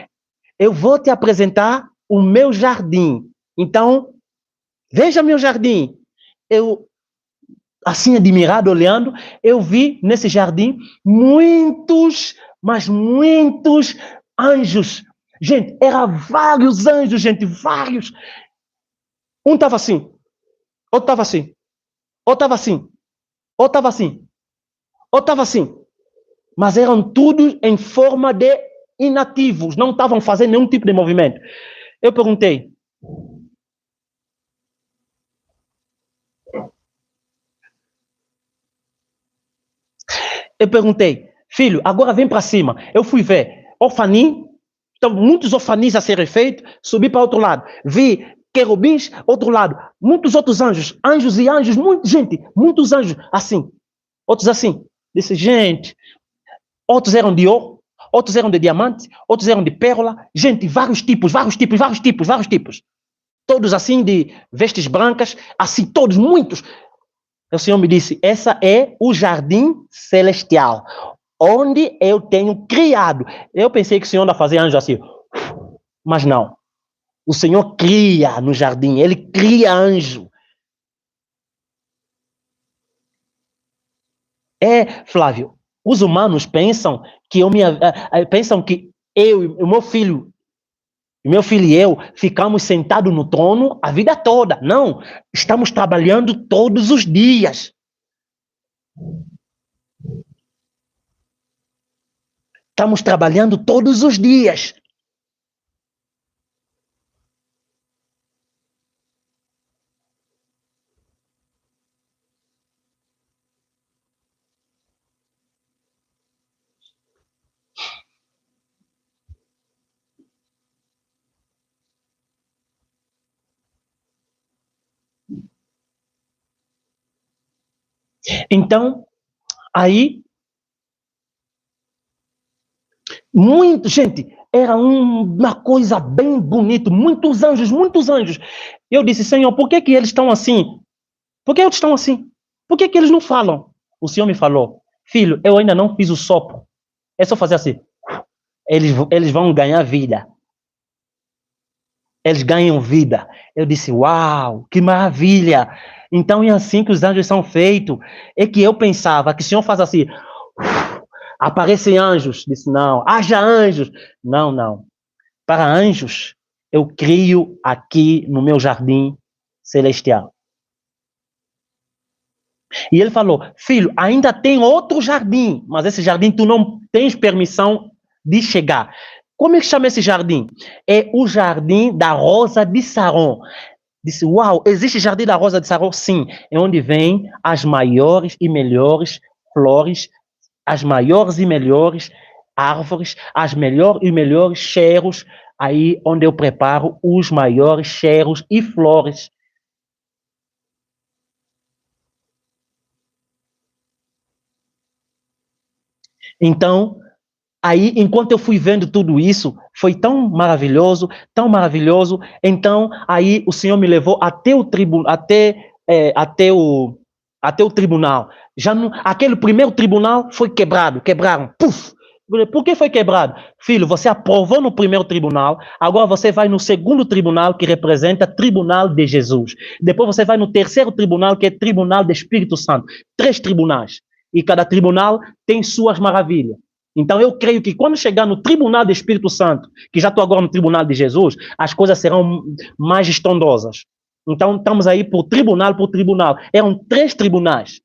eu vou te apresentar o meu jardim. Então, veja meu jardim. Eu, assim admirado, olhando, eu vi nesse jardim muitos anjos. Gente, eram vários anjos, gente, vários. Um estava assim, outro estava assim, outro estava assim, outro estava assim, outro estava assim. Mas eram todos em forma de inativos, não estavam fazendo nenhum tipo de movimento. Eu perguntei, filho, agora vem para cima. Eu fui ver orfanim, então muitos orfanis a serem feitos, subi para outro lado, vi querubins, outro lado, muitos outros anjos, anjos e anjos, gente, muitos anjos assim, outros assim. Disse, gente, outros eram de ouro, outros eram de diamante, outros eram de pérola, gente, vários tipos, todos assim de vestes brancas, assim, todos, muitos. O Senhor me disse, essa é o jardim celestial, onde eu tenho criado. Eu pensei que o Senhor ia fazer anjo assim, mas não. O Senhor cria no jardim, Ele cria anjo. Flávio, os humanos pensam que o meu filho e eu ficamos sentados no trono a vida toda. Não, estamos trabalhando todos os dias. Estamos trabalhando todos os dias. Então, aí, gente, era uma coisa bem bonita, muitos anjos. Eu disse, Senhor, por que eles estão assim? Por que eles estão assim? Por que eles não falam? O Senhor me falou, filho, eu ainda não fiz o sopro. É só fazer assim. Eles vão ganhar vida. Eles ganham vida. Eu disse, uau, que maravilha. Então é assim que os anjos são feitos. É que eu pensava que o Senhor faz assim, aparecem anjos. Disse, não, haja anjos. Não. Para anjos, eu crio aqui no meu jardim celestial. E ele falou, filho, ainda tem outro jardim, mas esse jardim tu não tens permissão de chegar. Como é que chama esse jardim? É o jardim da Rosa de Saron. Disse, uau, existe jardim da Rosa de Saron? Sim, é onde vem as maiores e melhores flores, as maiores e melhores árvores, as melhores e melhores cheiros, aí onde eu preparo os maiores cheiros e flores. Então, aí, enquanto eu fui vendo tudo isso, foi tão maravilhoso. Então, aí o Senhor me levou até o tribunal. Aquele primeiro tribunal foi quebraram. Puf! Por que foi quebrado? Filho, você aprovou no primeiro tribunal, agora você vai no segundo tribunal, que representa Tribunal de Jesus. Depois você vai no terceiro tribunal, que é Tribunal do Espírito Santo. 3 tribunais. E cada tribunal tem suas maravilhas. Então, eu creio que quando chegar no Tribunal do Espírito Santo, que já estou agora no Tribunal de Jesus, as coisas serão mais estrondosas. Então, estamos aí por tribunal. Eram 3 tribunais.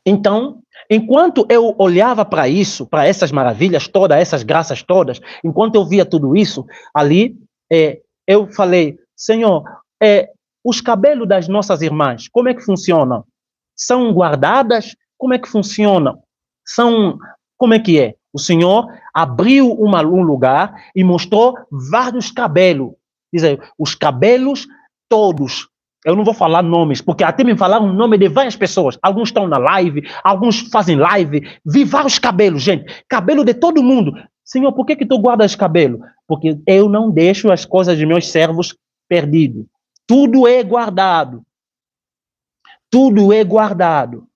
Então, enquanto eu olhava para isso, para essas maravilhas todas, essas graças todas, enquanto eu via tudo isso ali, eu falei, Senhor, os cabelos das nossas irmãs, como é que funcionam? São guardadas? Como é que funcionam? Como é que é? O Senhor abriu um lugar e mostrou vários cabelos. Diz aí, os cabelos todos. Eu não vou falar nomes, porque até me falaram o nome de várias pessoas. Alguns estão na live, alguns fazem live. Vi vários cabelos, gente. Cabelo de todo mundo. Senhor, por que tu guardas cabelo? Porque eu não deixo as coisas de meus servos perdidas. Tudo é guardado. Tudo é guardado.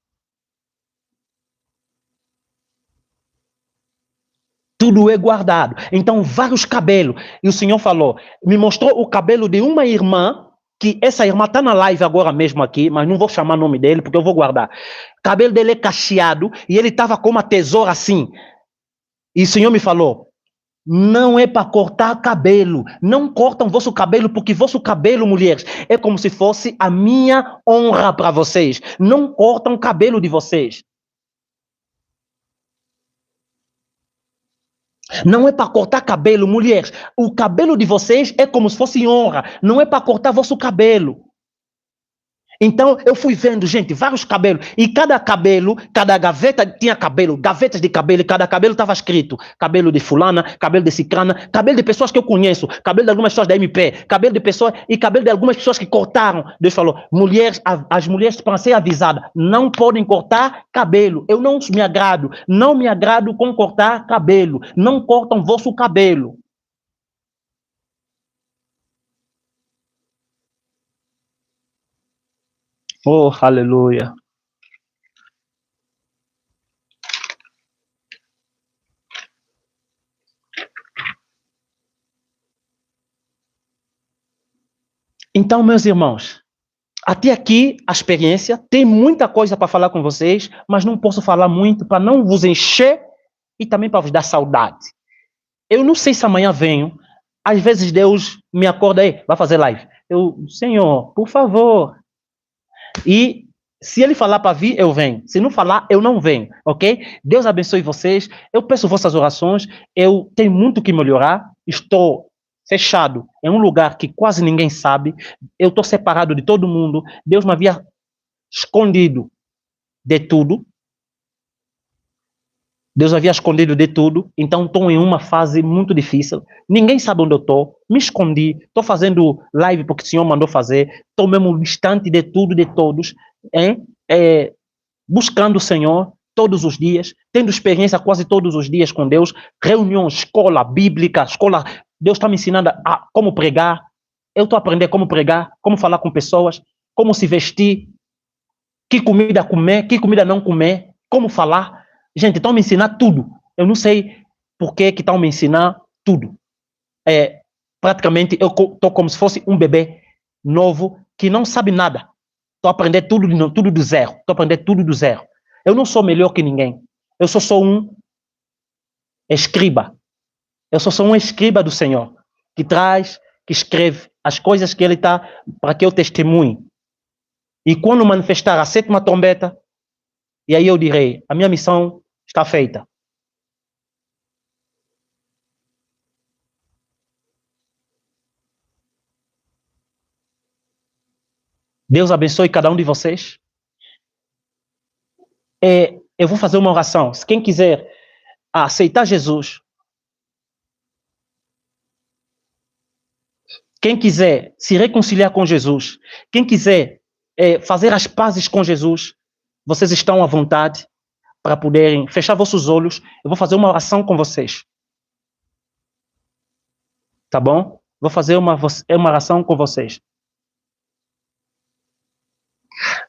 Tudo é guardado. Então, vários cabelos. E o Senhor falou, me mostrou o cabelo de uma irmã, que essa irmã está na live agora mesmo aqui, mas não vou chamar o nome dele, porque eu vou guardar. O cabelo dele é cacheado, e ele estava com uma tesoura assim. E o Senhor me falou, não é para cortar cabelo. Não cortam vosso cabelo, porque vosso cabelo, mulheres, é como se fosse a minha honra para vocês. Não cortam o cabelo de vocês. Não é para cortar cabelo, mulheres. O cabelo de vocês é como se fosse honra. Não é para cortar vosso cabelo. Então, eu fui vendo, gente, vários cabelos. E cada cabelo, cada gaveta tinha cabelo. Gavetas de cabelo. E cada cabelo estava escrito. Cabelo de fulana, cabelo de cicrana. Cabelo de pessoas que eu conheço. Cabelo de algumas pessoas da MP. Cabelo de pessoas... E cabelo de algumas pessoas que cortaram. Deus falou, mulheres, as mulheres para ser avisadas, não podem cortar cabelo. Eu não me agrado. Não me agrado com cortar cabelo. Não cortam vosso cabelo. Oh, aleluia. Então, meus irmãos, até aqui a experiência, tem muita coisa para falar com vocês, mas não posso falar muito para não vos encher e também para vos dar saudade. Eu não sei se amanhã venho, às vezes Deus me acorda aí, vai fazer live. Eu, Senhor, por favor. E se ele falar para vir, eu venho. Se não falar, eu não venho, ok? Deus abençoe vocês. Eu peço vossas orações. Eu tenho muito que melhorar. Estou fechado em um lugar que quase ninguém sabe. Eu estou separado de todo mundo. Deus me havia escondido de tudo. Deus havia escondido de tudo, então estou em uma fase muito difícil. Ninguém sabe onde eu estou. Me escondi. Estou fazendo live porque o Senhor mandou fazer. Estou mesmo distante de tudo, de todos. Buscando o Senhor todos os dias. Tendo experiência quase todos os dias com Deus. Reunião, escola bíblica, escola. Deus está me ensinando a como pregar. Eu estou aprendendo como pregar, como falar com pessoas, como se vestir, que comida comer, que comida não comer, como falar. Gente, estão me ensinando tudo. Eu não sei por que estão me ensinando tudo. Praticamente, eu estou como se fosse um bebê novo que não sabe nada. Estou aprendendo tudo do zero. Estou aprendendo tudo do zero. Eu não sou melhor que ninguém. Eu sou só um escriba. Eu sou só um escriba do Senhor, que traz, que escreve as coisas que Ele está para que eu testemunhe. E quando manifestar a 7ª trombeta, e aí eu direi, a minha missão está feita. Deus abençoe cada um de vocês. Eu vou fazer uma oração. Se quem quiser aceitar Jesus, quem quiser se reconciliar com Jesus, quem quiser fazer as pazes com Jesus, vocês estão à vontade para poderem fechar vossos olhos. Eu vou fazer uma oração com vocês. Tá bom? Vou fazer uma oração com vocês.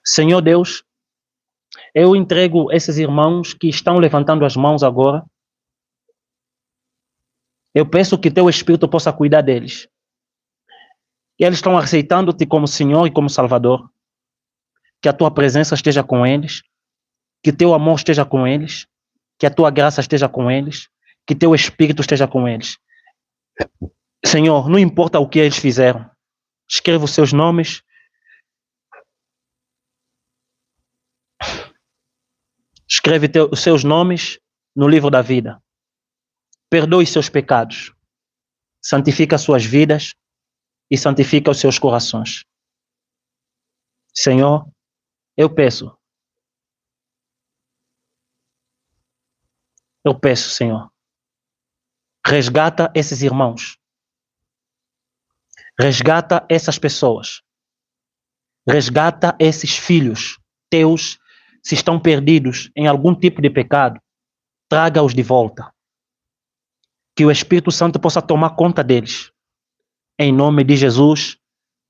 Senhor Deus, eu entrego esses irmãos que estão levantando as mãos agora. Eu peço que teu Espírito possa cuidar deles. E eles estão aceitando-te como Senhor e como Salvador. Que a tua presença esteja com eles. Que teu amor esteja com eles. Que a tua graça esteja com eles. Que teu Espírito esteja com eles. Senhor, não importa o que eles fizeram. Escreva os seus nomes. Escreve os seus nomes no livro da vida. Perdoe seus pecados. Santifica suas vidas e santifica os seus corações. Senhor, eu peço, Senhor, resgata esses irmãos. Resgata essas pessoas. Resgata esses filhos teus, se estão perdidos em algum tipo de pecado, traga-os de volta. Que o Espírito Santo possa tomar conta deles. Em nome de Jesus,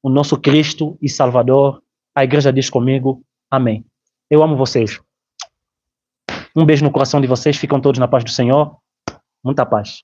o nosso Cristo e Salvador, a igreja diz comigo, amém. Eu amo vocês. Um beijo no coração de vocês, ficam todos na paz do Senhor. Muita paz.